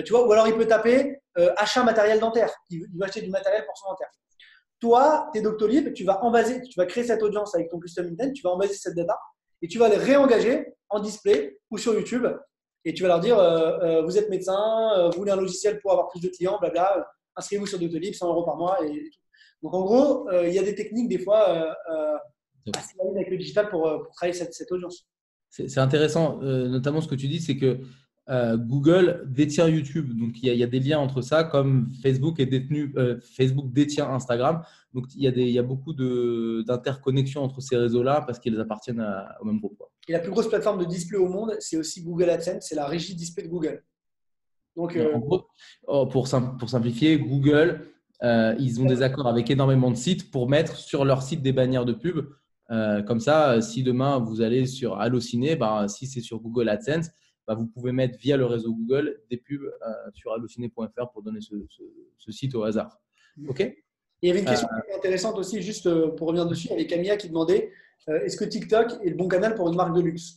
Tu vois. Ou alors il peut taper achat matériel dentaire. Il va acheter du matériel pour son dentaire. Toi, tu es Doctolib, tu vas créer cette audience avec ton custom intent, tu vas embaser cette data et tu vas les réengager en display ou sur YouTube. Et tu vas leur dire vous êtes médecin, vous voulez un logiciel pour avoir plus de clients, blabla, inscrivez-vous sur Doctolib, 100 € par mois. Et tout. Donc en gros, il y a des techniques des fois assez valides avec le digital pour travailler cette audience. C'est intéressant, notamment ce que tu dis, c'est que Google détient YouTube. Donc, il y a des liens entre ça, comme Facebook Facebook détient Instagram. Donc, il y a beaucoup d'interconnexions entre ces réseaux-là parce qu'ils appartiennent au même groupe, quoi. Et la plus grosse plateforme de display au monde, c'est aussi Google AdSense, c'est la régie display de Google. Donc, En gros, pour simplifier, Google, ils ont des accords avec énormément de sites pour mettre sur leur site des bannières de pub. Comme ça, si demain vous allez sur Allociné, si c'est sur Google AdSense, vous pouvez mettre via le réseau Google des pubs sur allociné.fr pour donner ce site au hasard. OK? Il y avait une question intéressante aussi, juste pour revenir dessus, avec Camilla qui demandait est-ce que TikTok est le bon canal pour une marque de luxe?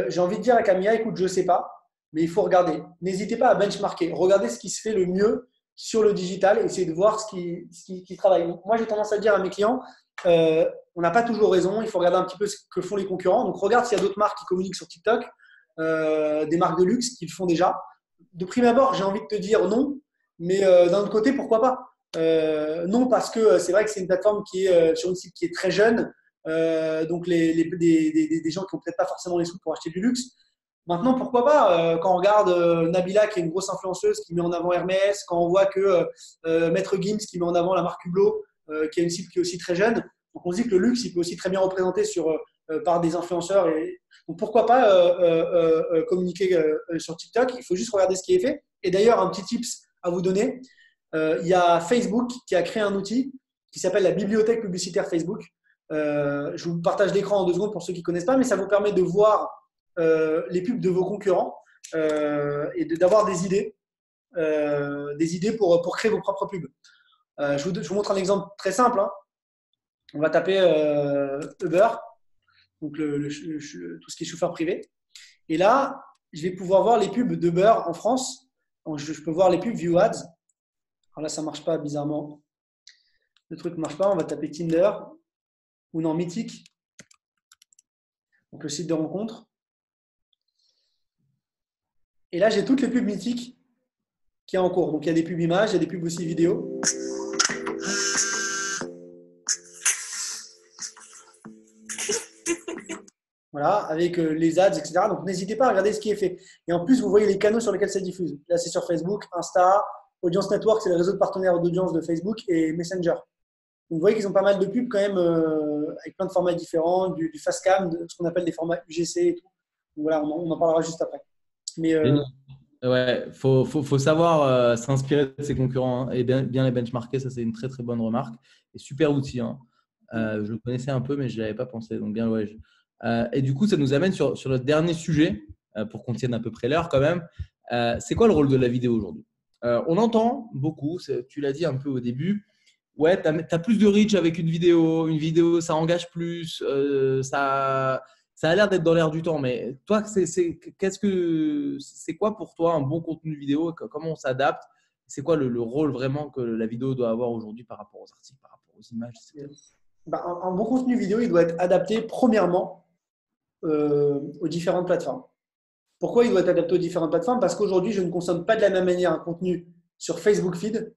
J'ai envie de dire à Camilla, écoute, je ne sais pas, mais il faut regarder. N'hésitez pas à benchmarker. Regardez ce qui se fait le mieux sur le digital et essayez de voir ce qui travaille. Donc, moi, j'ai tendance à dire à mes clients, on n'a pas toujours raison, il faut regarder un petit peu ce que font les concurrents. Donc, regarde s'il y a d'autres marques qui communiquent sur TikTok, des marques de luxe qui le font déjà. De prime abord, j'ai envie de te dire non, mais d'un autre côté, pourquoi pas? Non, parce que c'est vrai que c'est une plateforme qui est sur une site qui est très jeune, donc des gens qui n'ont peut-être pas forcément les sous pour acheter du luxe. Maintenant, pourquoi pas quand on regarde Nabila, qui est une grosse influenceuse, qui met en avant Hermès, quand on voit que Maître Gims, qui met en avant la marque Hublot, qui a une cible qui est aussi très jeune. Donc, on se dit que le luxe, il peut aussi très bien représenter par des influenceurs. Donc, pourquoi pas communiquer sur TikTok? Il faut juste regarder ce qui est fait. Et d'ailleurs, un petit tips à vous donner. Il y a Facebook qui a créé un outil qui s'appelle la bibliothèque publicitaire Facebook. Je vous partage l'écran en 2 secondes pour ceux qui ne connaissent pas, mais ça vous permet de voir les pubs de vos concurrents et d'avoir des idées pour créer vos propres pubs. Je vous montre un exemple très simple. On va taper Uber, donc tout ce qui est chauffeur privé. Et là, je vais pouvoir voir les pubs d'Uber en France. Donc, je peux voir les pubs View Ads. Alors là, ça ne marche pas bizarrement. Le truc ne marche pas. On va taper Tinder ou non, Mythique. Donc le site de rencontre. Et là, j'ai toutes les pubs Mythiques qui est en cours. Donc il y a des pubs images, il y a des pubs aussi vidéo. Voilà, avec les ads, etc. Donc n'hésitez pas à regarder ce qui est fait. Et en plus, vous voyez les canaux sur lesquels ça diffuse. Là, c'est sur Facebook, Insta, Audience Network, c'est le réseau de partenaires d'audience de Facebook, et Messenger. Donc, vous voyez qu'ils ont pas mal de pubs quand même, avec plein de formats différents, du fast cam, ce qu'on appelle des formats UGC et tout. Donc voilà, on en parlera juste après. Mais ouais, faut savoir s'inspirer de ses concurrents et bien les benchmarker. Ça, c'est une très très bonne remarque et super outil. Je le connaissais un peu, mais je n'y avais pas pensé. Donc bien, ouais. Et du coup, ça nous amène sur notre dernier sujet pour qu'on tienne à peu près l'heure quand même. C'est quoi le rôle de la vidéo aujourd'hui? On entend beaucoup, tu l'as dit un peu au début. Ouais, tu as plus de reach avec une vidéo. Une vidéo, ça engage plus. Ça a l'air d'être dans l'air du temps. Mais toi, c'est quoi pour toi un bon contenu vidéo? Comment on s'adapte? C'est quoi le rôle vraiment que la vidéo doit avoir aujourd'hui par rapport aux articles, par rapport aux images, etc. Un bon contenu vidéo, il doit être adapté premièrement aux différentes plateformes. Pourquoi il doit être adapté aux différentes plateformes? Parce qu'aujourd'hui, je ne consomme pas de la même manière un contenu sur Facebook Feed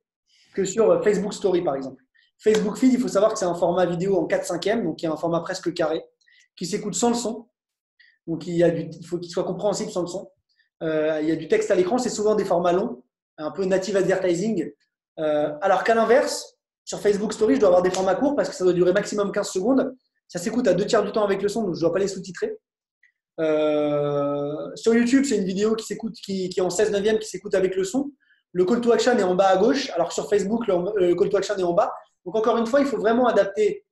que sur Facebook Story, par exemple. Facebook Feed, il faut savoir que c'est un format vidéo en 4/5, donc qui est un format presque carré, qui s'écoute sans le son. Donc, il faut qu'il soit compréhensible sans le son. Il y a du texte à l'écran, c'est souvent des formats longs, un peu native advertising. Alors qu'à l'inverse, sur Facebook Story, je dois avoir des formats courts parce que ça doit durer maximum 15 secondes. Ça s'écoute à 2/3 du temps avec le son, donc je ne dois pas les sous-titrer. Sur YouTube, c'est une vidéo qui est en 16/9, qui s'écoute avec le son. Le call to action est en bas à gauche, alors que sur Facebook, le call to action est en bas. Donc, encore une fois, il faut vraiment adapter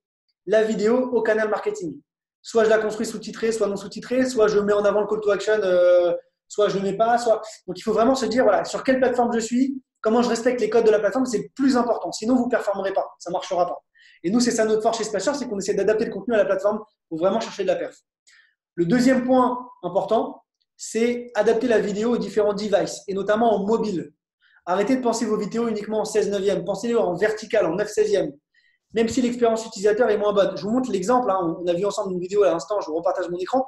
la vidéo au canal marketing. Soit je la construis sous-titrée, soit non sous-titrée, soit je mets en avant le call to action, soit je ne le mets pas. Donc, il faut vraiment se dire, voilà, sur quelle plateforme je suis, comment je respecte les codes de la plateforme, c'est le plus important. Sinon, vous ne performerez pas, ça ne marchera pas. Et nous, c'est ça notre force chez Splasher, c'est qu'on essaie d'adapter le contenu à la plateforme pour vraiment chercher de la perf. Le deuxième point important, c'est adapter la vidéo aux différents devices, et notamment en mobile. Arrêtez de penser vos vidéos uniquement en 16/9, pensez-les en vertical, en 9/16, même si l'expérience utilisateur est moins bonne. Je vous montre l'exemple, on a vu ensemble une vidéo à l'instant, je vous repartage mon écran.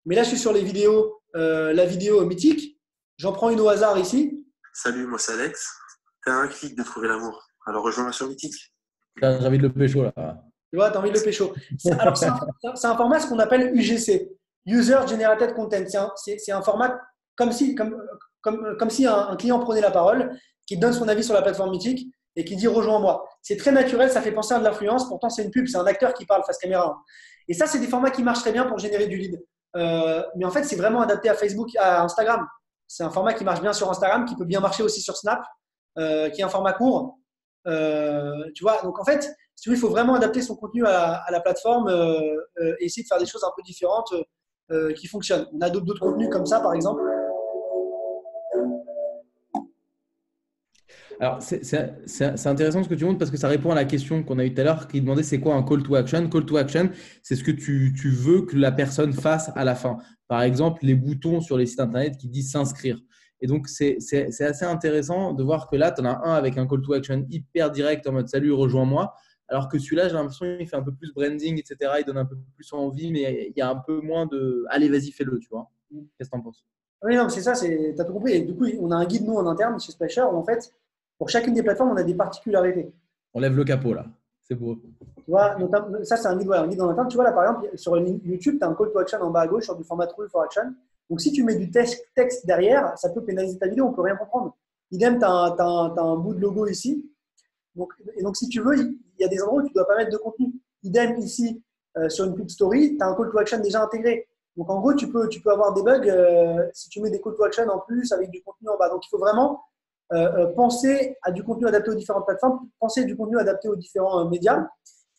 Mais là, je suis sur les vidéos, la vidéo mythique. J'en prends une au hasard ici. Salut, moi c'est Alex. T'as un clic de trouver l'amour. Alors rejoins-moi sur Mythique. J'ai envie de le pécho là. Tu vois, tu as envie de le pécho. Alors, c'est un format, ce qu'on appelle UGC, User Generated Content. C'est un format comme si un client prenait la parole, qui donne son avis sur la plateforme mythique et qui dit rejoins-moi. C'est très naturel, ça fait penser à de l'influence. Pourtant, c'est une pub, c'est un acteur qui parle face caméra. Et ça, c'est des formats qui marchent très bien pour générer du lead. Mais en fait, c'est vraiment adapté à Facebook, à Instagram. C'est un format qui marche bien sur Instagram, qui peut bien marcher aussi sur Snap, qui est un format court. Tu vois, donc en fait, Si tu veux, il faut vraiment adapter son contenu à la plateforme et essayer de faire des choses un peu différentes qui fonctionnent. On a d'autres contenus comme ça, par exemple. Alors, c'est intéressant ce que tu montres parce que ça répond à la question qu'on a eue tout à l'heure qui demandait c'est quoi un call to action. Call to action, c'est ce que tu veux que la personne fasse à la fin. Par exemple, les boutons sur les sites internet qui disent s'inscrire. Et donc, c'est assez intéressant de voir que là, tu en as un avec un call to action hyper direct en mode salut, rejoins-moi. Alors que celui-là, j'ai l'impression qu'il fait un peu plus branding, etc. Il donne un peu plus envie, mais il y a un peu moins de allez, vas-y, fais-le, tu vois. Qu'est-ce que tu en penses? Oui, non, c'est ça, tu as tout compris. Et du coup, on a un guide, nous, en interne, chez Splasher, où en fait, pour chacune des plateformes, on a des particularités. On lève le capot là. C'est beau. Tu vois, ça, c'est un guide en interne. Tu vois, là, par exemple, sur YouTube, tu as un call to action en bas à gauche sur du format True for Action. Donc, si tu mets du texte derrière, ça peut pénaliser ta vidéo, on ne peut rien comprendre. Idem, tu as, un bout de logo ici. Donc, si tu veux, il y a des endroits où tu ne dois pas mettre de contenu. Idem, ici, sur une pub story, tu as un call to action déjà intégré. Donc, en gros, tu peux avoir des bugs si tu mets des call to action en plus avec du contenu en bas. Donc, il faut vraiment penser à du contenu adapté aux différentes plateformes, penser à du contenu adapté aux différents médias.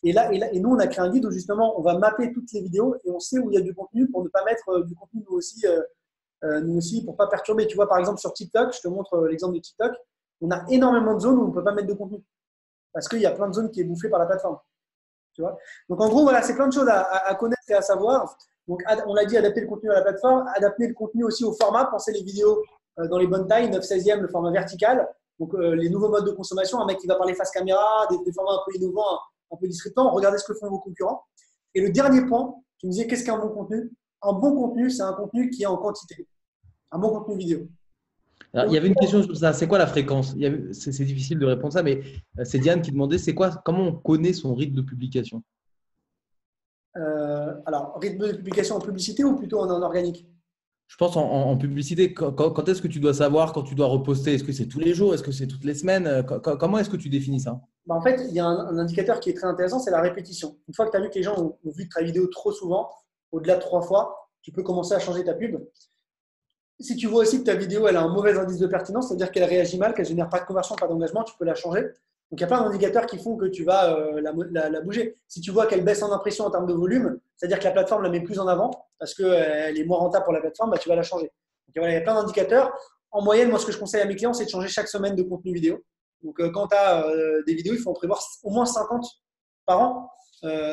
Et nous, on a créé un guide où justement, on va mapper toutes les vidéos et on sait où il y a du contenu pour ne pas mettre du contenu nous aussi, pour ne pas perturber. Tu vois, par exemple, sur TikTok, je te montre l'exemple de TikTok, on a énormément de zones où on ne peut pas mettre de contenu parce qu'il y a plein de zones qui est bouffée par la plateforme. Tu vois. Donc, en gros, voilà, c'est plein de choses à connaître et à savoir. Donc, on l'a dit, adapter le contenu à la plateforme, adapter le contenu aussi au format, penser les vidéos dans les bonnes tailles, 9/16e, le format vertical. Donc, les nouveaux modes de consommation, un mec qui va parler face caméra, des formats un peu innovants, un peu disruptants. Regardez ce que font vos concurrents. Et le dernier point, tu me disais, qu'est-ce qu'un bon contenu? Un bon contenu, c'est un contenu qui est en quantité. Un bon contenu vidéo. Alors, il y avait une question sur ça. C'est quoi la fréquence? C'est difficile de répondre ça, mais c'est Diane qui demandait comment on connaît son rythme de publication? Alors, rythme de publication en publicité ou plutôt en organique? Je pense en publicité. Quand est-ce que tu dois savoir quand tu dois reposter? Est-ce que c'est tous les jours? Est-ce que c'est toutes les semaines? Comment est-ce que tu définis ça? En fait, il y a un indicateur qui est très intéressant, c'est la répétition. Une fois que tu as vu que les gens ont vu ta vidéo trop souvent, au-delà de 3 fois, tu peux commencer à changer ta pub. Si tu vois aussi que ta vidéo elle a un mauvais indice de pertinence, c'est-à-dire qu'elle réagit mal, qu'elle ne génère pas de conversion, pas d'engagement, tu peux la changer. Donc, il y a plein d'indicateurs qui font que tu vas la bouger. Si tu vois qu'elle baisse en impression en termes de volume, c'est-à-dire que la plateforme la met plus en avant parce qu'elle est moins rentable pour la plateforme, bah, tu vas la changer. Donc, voilà, il y a plein d'indicateurs. En moyenne, moi, ce que je conseille à mes clients, c'est de changer chaque semaine de contenu vidéo. Donc, quand tu as des vidéos, il faut en prévoir au moins 50 par an.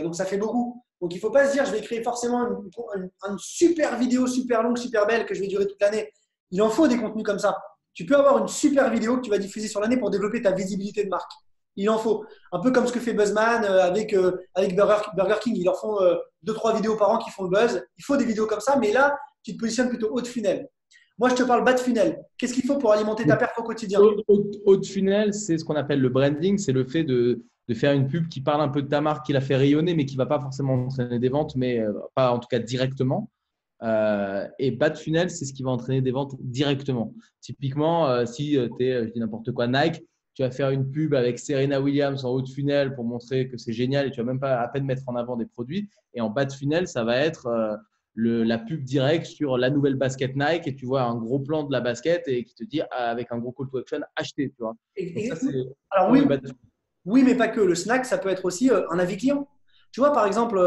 Donc, ça fait beaucoup. Donc, il ne faut pas se dire, je vais créer forcément une super vidéo, super longue, super belle, que je vais durer toute l'année. Il en faut des contenus comme ça. Tu peux avoir une super vidéo que tu vas diffuser sur l'année pour développer ta visibilité de marque. Il en faut. Un peu comme ce que fait Buzzman avec Burger King. Ils leur font 2-3 vidéos par an qui font le buzz. Il faut des vidéos comme ça, mais là, tu te positionnes plutôt haut de funnel. Moi, je te parle bas de funnel. Qu'est-ce qu'il faut pour alimenter ta perf au quotidien? Haut de funnel, c'est ce qu'on appelle le branding. C'est le fait de faire une pub qui parle un peu de ta marque, qui la fait rayonner, mais qui ne va pas forcément entraîner des ventes, mais pas en tout cas directement. Et bas de funnel, c'est ce qui va entraîner des ventes directement. Typiquement, si tu es, je dis n'importe quoi, Nike, tu vas faire une pub avec Serena Williams en haut de funnel pour montrer que c'est génial et tu vas même pas à peine mettre en avant des produits. Et en bas de funnel, ça va être la pub directe sur la nouvelle basket Nike et tu vois un gros plan de la basket et qui te dit avec un gros call to action, acheter. Tu vois. Donc ça, alors oui, mais pas que. Le snack, ça peut être aussi un avis client. Tu vois, par exemple,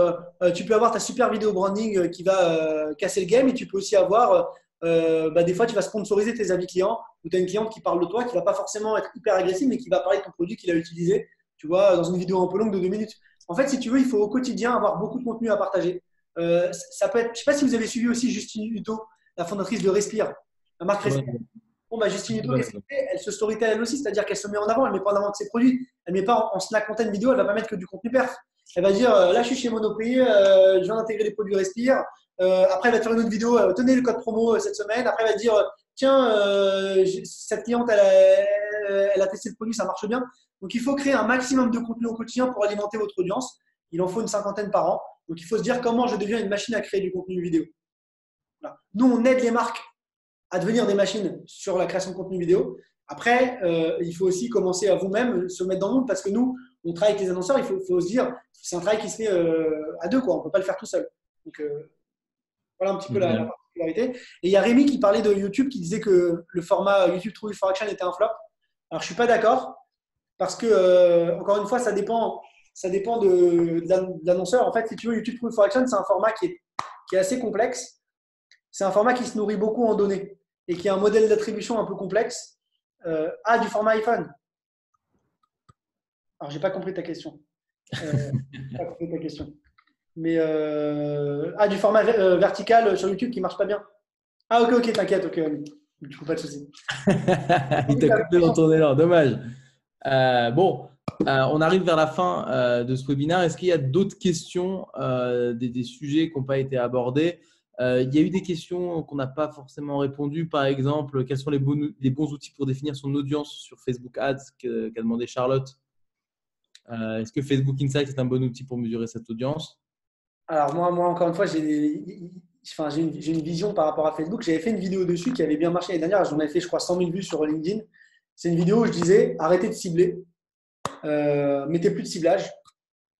tu peux avoir ta super vidéo branding qui va casser le game et tu peux aussi avoir, des fois, tu vas sponsoriser tes avis clients ou tu as une cliente qui parle de toi, qui ne va pas forcément être hyper agressive, mais qui va parler de ton produit qu'il a utilisé, tu vois, dans une vidéo un peu longue de 2 minutes. En fait, si tu veux, il faut au quotidien avoir beaucoup de contenu à partager. Ça peut être, je ne sais pas si vous avez suivi aussi Justine Hutto, la fondatrice de Respire, la marque Respire. Bon, Justine Hutto, qu'est-ce qu'elle fait? Elle se storytell elle aussi, c'est-à-dire qu'elle se met en avant, elle ne met pas en avant que ses produits. Elle ne met pas en snack content vidéo, elle ne va pas mettre que du contenu perf. Elle va dire, là, je suis chez Monoprix, je viens d'intégrer les produits Respire. Après, elle va te faire une autre vidéo, tenez le code promo cette semaine. Après, elle va te dire, tiens, cette cliente, elle a testé le produit, ça marche bien. Donc, il faut créer un maximum de contenu au quotidien pour alimenter votre audience. Il en faut une 50aine par an. Donc, il faut se dire comment je deviens une machine à créer du contenu vidéo. Voilà. Nous, on aide les marques à devenir des machines sur la création de contenu vidéo. Après, il faut aussi commencer à vous-même se mettre dans le monde parce que nous, on travaille avec les annonceurs, il faut se dire, c'est un travail qui se fait à deux, quoi. On ne peut pas le faire tout seul. Donc, voilà un petit peu la particularité. Et il y a Rémi qui parlait de YouTube, qui disait que le format YouTube True for Action était un flop. Alors, je ne suis pas d'accord parce que, encore une fois, ça dépend ça dépend de l'annonceur. En fait, si tu veux, YouTube Proof for Action, c'est un format qui est assez complexe. C'est un format qui se nourrit beaucoup en données et qui a un modèle d'attribution un peu complexe. Du format iPhone. Alors, j'ai pas compris ta question. Pas compris ta question. Mais du format vertical sur YouTube qui marche pas bien. Ah, ok, t'inquiète, ok. Du coup, pas de souci. Il t'a coupé dans ton élan, dommage. On arrive vers la fin de ce webinaire. Est-ce qu'il y a d'autres questions, des sujets qui n'ont pas été abordés? Il y a eu des questions qu'on n'a pas forcément répondu. Par exemple, quels sont les bons outils pour définir son audience sur Facebook Ads qu'a demandé Charlotte? Est-ce que Facebook Insights est un bon outil pour mesurer cette audience? Alors moi, encore une fois, j'ai une vision par rapport à Facebook. J'avais fait une vidéo dessus qui avait bien marché l'année dernière. J'en avais fait, je crois, 100 000 vues sur LinkedIn. C'est une vidéo où je disais arrêtez de cibler, mettez plus de ciblage.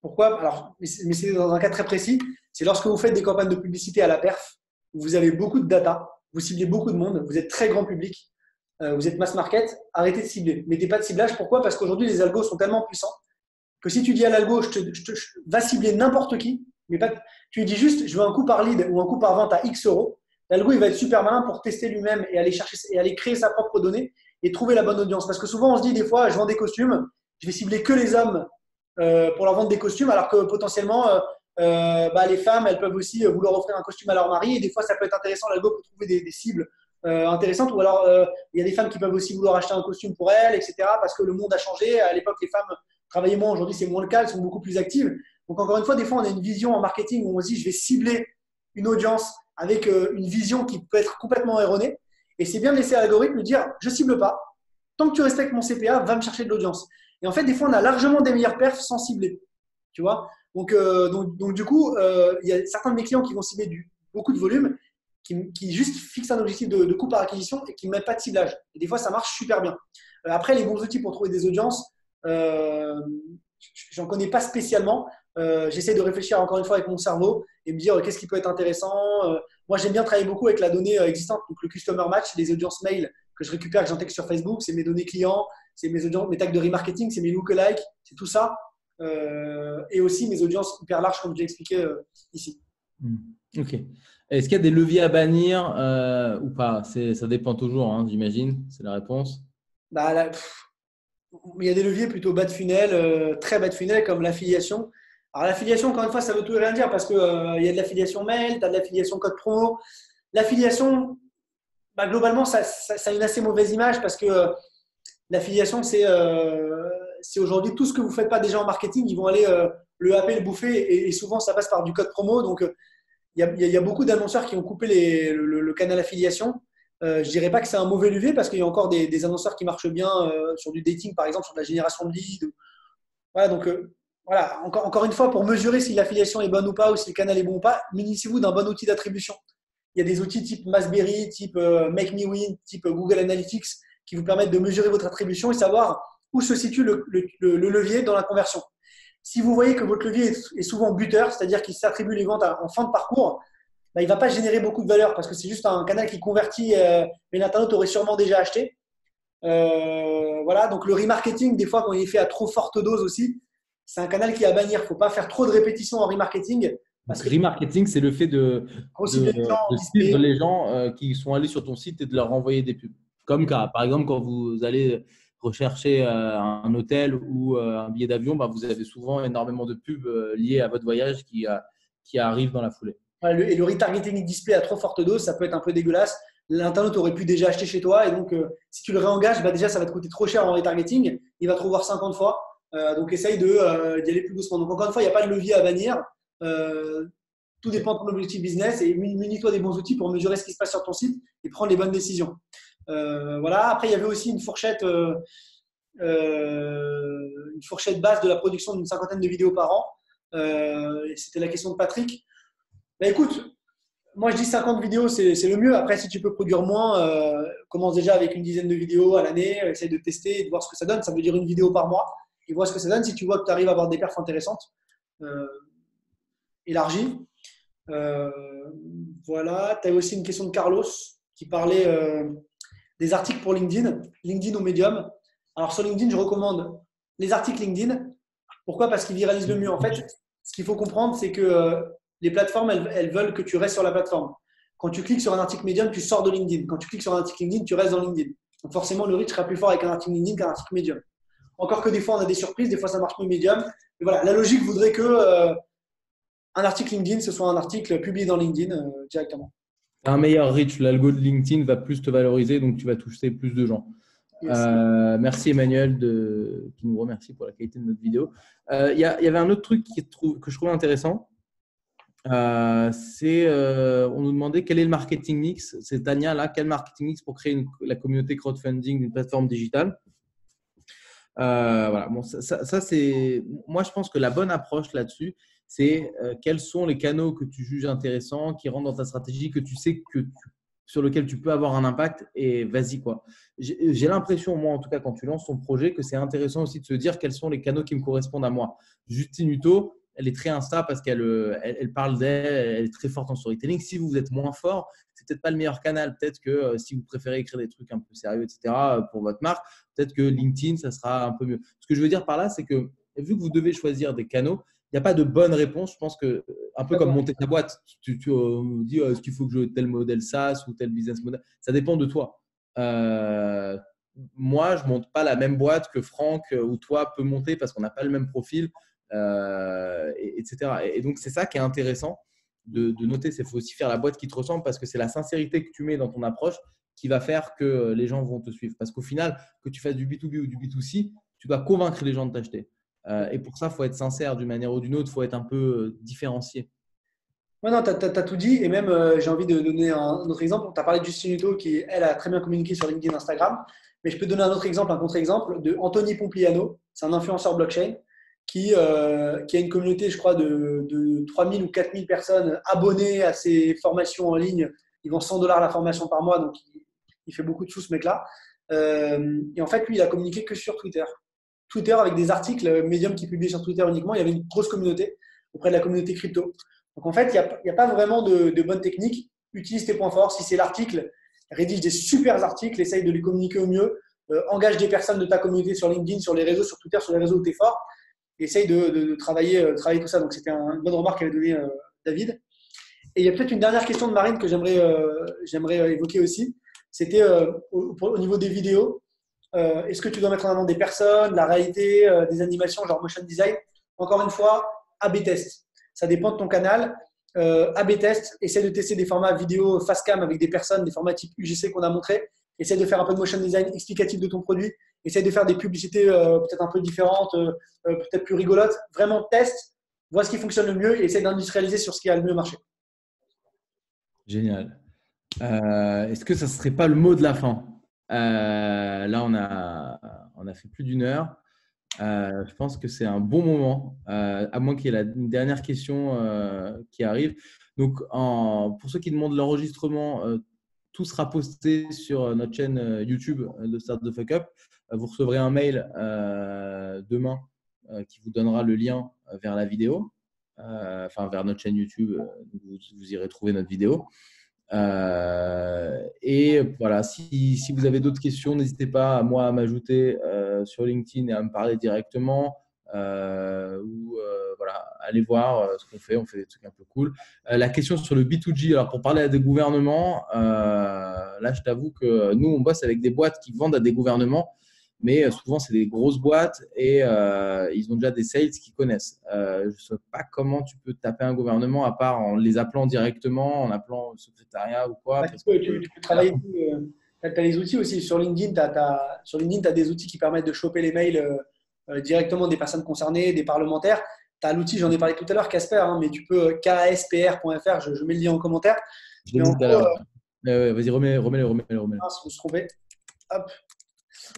Pourquoi? Alors, mais c'est dans un cas très précis. C'est lorsque vous faites des campagnes de publicité à la perf, vous avez beaucoup de data, vous ciblez beaucoup de monde, vous êtes très grand public, vous êtes mass market, arrêtez de cibler. Mettez pas de ciblage. Pourquoi? Parce qu'aujourd'hui, les algos sont tellement puissants que si tu dis à l'algo, va cibler n'importe qui, mais pas, tu lui dis juste, je veux un coût par lead ou un coût par vente à X euros, l'algo, il va être super malin pour tester lui-même et aller chercher et aller créer sa propre donnée et trouver la bonne audience. Parce que souvent, on se dit des fois, je vends des costumes, je vais cibler que les hommes pour leur vendre des costumes, alors que potentiellement, les femmes, elles peuvent aussi vouloir offrir un costume à leur mari. Et des fois, ça peut être intéressant, l'algo peut trouver des cibles intéressantes. Ou alors, il y a des femmes qui peuvent aussi vouloir acheter un costume pour elles, etc. Parce que le monde a changé. À l'époque, les femmes travaillaient moins. Aujourd'hui, c'est moins le cas. Elles sont beaucoup plus actives. Donc, encore une fois, des fois, on a une vision en marketing où on se dit, je vais cibler une audience avec une vision qui peut être complètement erronée. Et c'est bien de laisser l'algorithme dire, je cible pas. Tant que tu respectes mon CPA, va me chercher de l'audience. Et en fait, des fois, on a largement des meilleurs perfs sans cibler. Tu vois? Donc, du coup, il y a certains de mes clients qui vont cibler beaucoup de volume, qui juste fixent un objectif de coût par acquisition et qui ne mettent pas de ciblage. Et des fois, ça marche super bien. Après, les bons outils pour trouver des audiences, j'en connais pas spécialement. J'essaie de réfléchir encore une fois avec mon cerveau et me dire qu'est-ce qui peut être intéressant. Moi, j'aime bien travailler beaucoup avec la donnée existante, donc le customer match, les audiences mail que je récupère, que j'intègre sur Facebook, c'est mes données clients, c'est mes audiences, mes tags de remarketing, c'est mes lookalikes, c'est tout ça. Et aussi mes audiences hyper larges, comme j'ai expliqué ici. Ok. Est-ce qu'il y a des leviers à bannir ou pas? Ça dépend toujours, hein, j'imagine. C'est la réponse. Il y a des leviers plutôt bas de funnel, très bas de funnel, comme l'affiliation. Alors, l'affiliation, encore une fois, ça veut tout et rien dire parce qu'il y a de l'affiliation mail, tu as de l'affiliation code promo. L'affiliation, globalement, ça a une assez mauvaise image parce que l'affiliation, c'est aujourd'hui tout ce que vous ne faites pas déjà en marketing, ils vont aller le happer, le bouffer et souvent, ça passe par du code promo. Donc, il y a beaucoup d'annonceurs qui ont coupé le canal affiliation. Je ne dirais pas que c'est un mauvais levier parce qu'il y a encore des annonceurs qui marchent bien sur du dating, par exemple, sur de la génération de leads. Voilà, donc voilà, encore une fois, pour mesurer si l'affiliation est bonne ou pas ou si le canal est bon ou pas, munissez-vous d'un bon outil d'attribution. Il y a des outils type Masberry, type Make Me Win, type Google Analytics qui vous permettent de mesurer votre attribution et savoir où se situe le levier dans la conversion. Si vous voyez que votre levier est souvent buteur, c'est-à-dire qu'il s'attribue les ventes en fin de parcours, il ne va pas générer beaucoup de valeur parce que c'est juste un canal qui convertit, mais l'internaute aurait sûrement déjà acheté. Voilà, donc le remarketing, des fois, quand il est fait à trop forte dose aussi, c'est un canal qui est à bannir. Il ne faut pas faire trop de répétitions en remarketing. Parce que remarketing, c'est le fait de suivre les gens qui sont allés sur ton site et de leur envoyer des pubs. Comme par exemple, quand vous allez rechercher un hôtel ou un billet d'avion, vous avez souvent énormément de pubs liées à votre voyage qui arrivent dans la foulée. Et le retargeting display à trop forte dose, ça peut être un peu dégueulasse. L'internaute aurait pu déjà acheter chez toi et donc si tu le réengages, déjà ça va te coûter trop cher en retargeting. Il va te revoir 50 fois. Donc essaye d'y aller plus doucement. Donc encore une fois, il n'y a pas de levier à bannir. Tout dépend de ton objectif business et munis-toi des bons outils pour mesurer ce qui se passe sur ton site et prendre les bonnes décisions. Voilà. Après, il y avait aussi une fourchette basse de la production d'une 50aine de vidéos par an. C'était la question de Patrick. Écoute, moi je dis 50 vidéos, c'est le mieux. Après, si tu peux produire moins, commence déjà avec une dizaine de vidéos à l'année, essaye de tester et de voir ce que ça donne. Ça veut dire une vidéo par mois et voir ce que ça donne. Si tu vois que tu arrives à avoir des perfs intéressantes, élargis. Voilà. Tu as aussi une question de Carlos qui parlait des articles pour LinkedIn ou Medium. Alors sur LinkedIn, je recommande les articles LinkedIn. Pourquoi? Parce qu'ils viralisent le mieux. En fait, ce qu'il faut comprendre, c'est que les plateformes, elles veulent que tu restes sur la plateforme. Quand tu cliques sur un article Medium, tu sors de LinkedIn. Quand tu cliques sur un article LinkedIn, tu restes dans LinkedIn. Donc forcément, le reach sera plus fort avec un article LinkedIn qu'un article Medium. Encore que des fois, on a des surprises, des fois, ça marche mieux Medium. Mais voilà, la logique voudrait que un article LinkedIn, ce soit un article publié dans LinkedIn directement. Un meilleur reach, l'algo de LinkedIn va plus te valoriser, donc tu vas toucher plus de gens. Yes. Merci Emmanuel qui nous remercie pour la qualité de notre vidéo. Il y avait un autre truc que je trouvais intéressant. On nous demandait quel est le marketing mix. C'est Tania là, quel marketing mix pour créer la communauté crowdfunding d'une plateforme digitale. Voilà. Bon, ça c'est. Moi, je pense que la bonne approche là-dessus, c'est quels sont les canaux que tu juges intéressants, qui rentrent dans ta stratégie, que tu sais sur lequel tu peux avoir un impact et vas-y quoi. J'ai l'impression, moi en tout cas, quand tu lances ton projet, que c'est intéressant aussi de se dire quels sont les canaux qui me correspondent à moi. Justine Hutto, elle est très Insta parce qu'elle parle d'elle, elle est très forte en storytelling. Si vous êtes moins fort, c'est peut-être pas le meilleur canal. Peut-être que si vous préférez écrire des trucs un peu sérieux, etc., pour votre marque, peut-être que LinkedIn, ça sera un peu mieux. Ce que je veux dire par là, c'est que vu que vous devez choisir des canaux, il n'y a pas de bonne réponse. Je pense que, un peu comme monter ta boîte, tu me dis est-ce qu'il faut que je tel modèle SaaS ou tel business model. Ça dépend de toi. Moi, je ne monte pas la même boîte que Franck ou toi peut monter parce qu'on n'a pas le même profil, etc. Et donc, c'est ça qui est intéressant de noter. Il faut aussi faire la boîte qui te ressemble parce que c'est la sincérité que tu mets dans ton approche qui va faire que les gens vont te suivre. Parce qu'au final, que tu fasses du B2B ou du B2C, tu dois convaincre les gens de t'acheter. Et pour ça, il faut être sincère d'une manière ou d'une autre. Il faut être un peu différencié. Ouais, non, tu as tout dit. Et même, j'ai envie de donner un autre exemple. Tu as parlé de Justine Hutto qui, elle, a très bien communiqué sur LinkedIn et Instagram. Mais je peux donner un autre exemple, un contre-exemple de Anthony Pompliano. C'est un influenceur blockchain qui a une communauté, je crois, de 3000 ou 4000 personnes abonnées à ses formations en ligne. Il vend $100 la formation par mois. Donc, il fait beaucoup de sous, ce mec-là. Et en fait, lui, il a communiqué que sur Twitter. Twitter avec des articles Medium qui publient sur Twitter uniquement. Il y avait une grosse communauté auprès de la communauté crypto. Donc en fait, il n'y a pas vraiment de bonne technique. Utilise tes points forts. Si c'est l'article, rédige des super articles, essaye de les communiquer au mieux. Engage des personnes de ta communauté sur LinkedIn, sur les réseaux, sur Twitter, sur les réseaux où tu es fort. Essaye de travailler tout ça. Donc c'était une bonne remarque qu'avait donnée David. Et il y a peut-être une dernière question de Marine que j'aimerais évoquer aussi. C'était au niveau des vidéos. Est-ce que tu dois mettre en avant des personnes, la réalité, des animations, genre motion design? Encore une fois, A/B test. Ça dépend de ton canal. A/B test, essaie de tester des formats vidéo face cam avec des personnes, des formats type UGC qu'on a montré. Essaie de faire un peu de motion design explicatif de ton produit. Essaie de faire des publicités peut-être un peu différentes, peut-être plus rigolotes. Vraiment, teste, vois ce qui fonctionne le mieux et essaie d'industrialiser sur ce qui a le mieux marché. Génial. Est-ce que ça ne serait pas le mot de la fin? Là, on a fait plus d'une heure. Je pense que c'est un bon moment, à moins qu'il y ait une dernière question qui arrive. Donc, pour ceux qui demandent l'enregistrement, tout sera posté sur notre chaîne YouTube de Start the Fuck Up. Vous recevrez un mail demain qui vous donnera le lien vers la vidéo, enfin vers notre chaîne YouTube. Vous irez trouver notre vidéo. Et voilà, si vous avez d'autres questions, n'hésitez pas à m'ajouter sur LinkedIn et à me parler directement ou voilà, allez voir ce qu'on fait. On fait des trucs un peu cool. La question sur le B2G, alors pour parler à des gouvernements, là je t'avoue que nous on bosse avec des boîtes qui vendent à des gouvernements, mais souvent c'est des grosses boîtes et ils ont déjà des sales qu'ils connaissent. Je ne sais pas comment tu peux taper un gouvernement à part en les appelant directement, en appelant le secrétariat ou quoi. Tu peux travailler. Tu as les outils aussi. Sur LinkedIn, tu as des outils qui permettent de choper les mails directement des personnes concernées, des parlementaires. Tu as l'outil, j'en ai parlé tout à l'heure, Casper, hein, mais tu peux kaspr.fr, je mets le lien en commentaire. Je l'ai dit tout à l'heure. Vas-y, remets-le. Ah, je me suis trompé. Hop.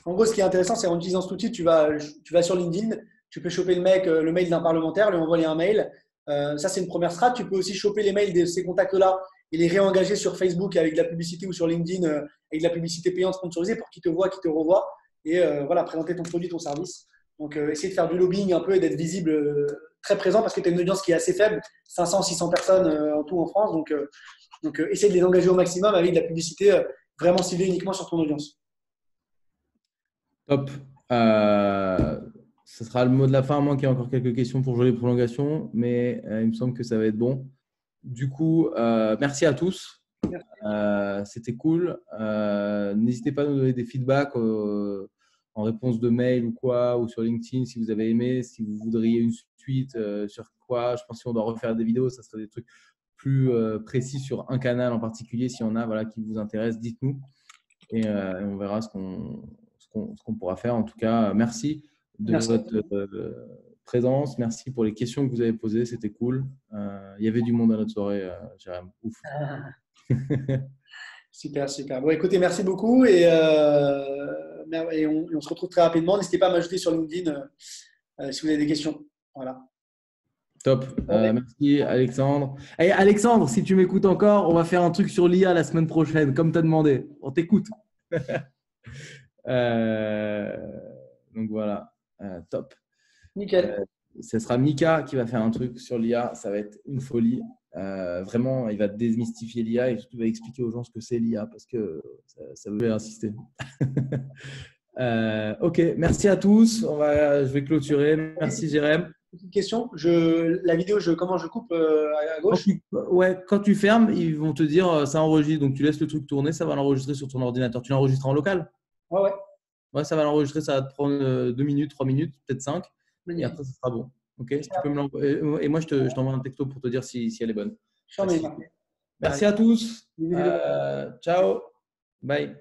En gros, ce qui est intéressant, c'est en utilisant cet outil, tu vas sur LinkedIn, tu peux choper le mail d'un parlementaire, lui envoyer un mail. Ça, c'est une première strat. Tu peux aussi choper les mails de ces contacts-là et les réengager sur Facebook avec de la publicité ou sur LinkedIn avec de la publicité payante sponsorisée pour qu'ils te voient, qu'ils te revoient et voilà, présenter ton produit, ton service. Donc, essayer de faire du lobbying un peu et d'être visible, très présent parce que tu as une audience qui est assez faible, 500, 600 personnes en tout en France. Donc essayer de les engager au maximum avec de la publicité vraiment ciblée uniquement sur ton audience. Top. ce sera le mot de la fin, à moins qu'il y ait encore quelques questions pour jouer les prolongations, mais il me semble que ça va être bon. Du coup, merci à tous. C'était cool. N'hésitez pas à nous donner des feedbacks en réponse de mail ou quoi, ou sur LinkedIn si vous avez aimé, si vous voudriez une suite sur quoi. Je pense que si on doit refaire des vidéos, ça serait des trucs plus précis sur un canal en particulier. Si on a voilà, qui vous intéresse, dites-nous et on verra ce qu'on pourra faire. En tout cas, merci de votre présence. Merci pour les questions que vous avez posées. C'était cool. Il y avait du monde à notre soirée, Jérém. Ouf. Super, super. Bon, écoutez, merci beaucoup et on se retrouve très rapidement. N'hésitez pas à m'ajouter sur LinkedIn si vous avez des questions. Voilà. Top. Merci, Alexandre. Et Alexandre, si tu m'écoutes encore, on va faire un truc sur l'IA la semaine prochaine, comme tu as demandé. On t'écoute. Donc voilà. Top. Nickel. Ce sera Mika qui va faire un truc sur l'IA. Ça va être une folie. Vraiment, il va démystifier l'IA et surtout il va expliquer aux gens ce que c'est l'IA parce que ça veut insister. Ok, merci à tous. Je vais clôturer. Merci Jérém. Petite question. La vidéo, comment je coupe à gauche? Quand tu fermes, ils vont te dire ça enregistre. Donc tu laisses le truc tourner, ça va l'enregistrer sur ton ordinateur. Tu l'enregistres en local? Ouais. Ouais, ça va l'enregistrer. Ça va te prendre 2 minutes, 3 minutes, peut-être 5. Magnifique. Et après, ça sera bon. Ok, si tu peux me l'envoyer. Et moi, je t'envoie un texto pour te dire si elle est bonne. Merci à tous. Ciao. Bye.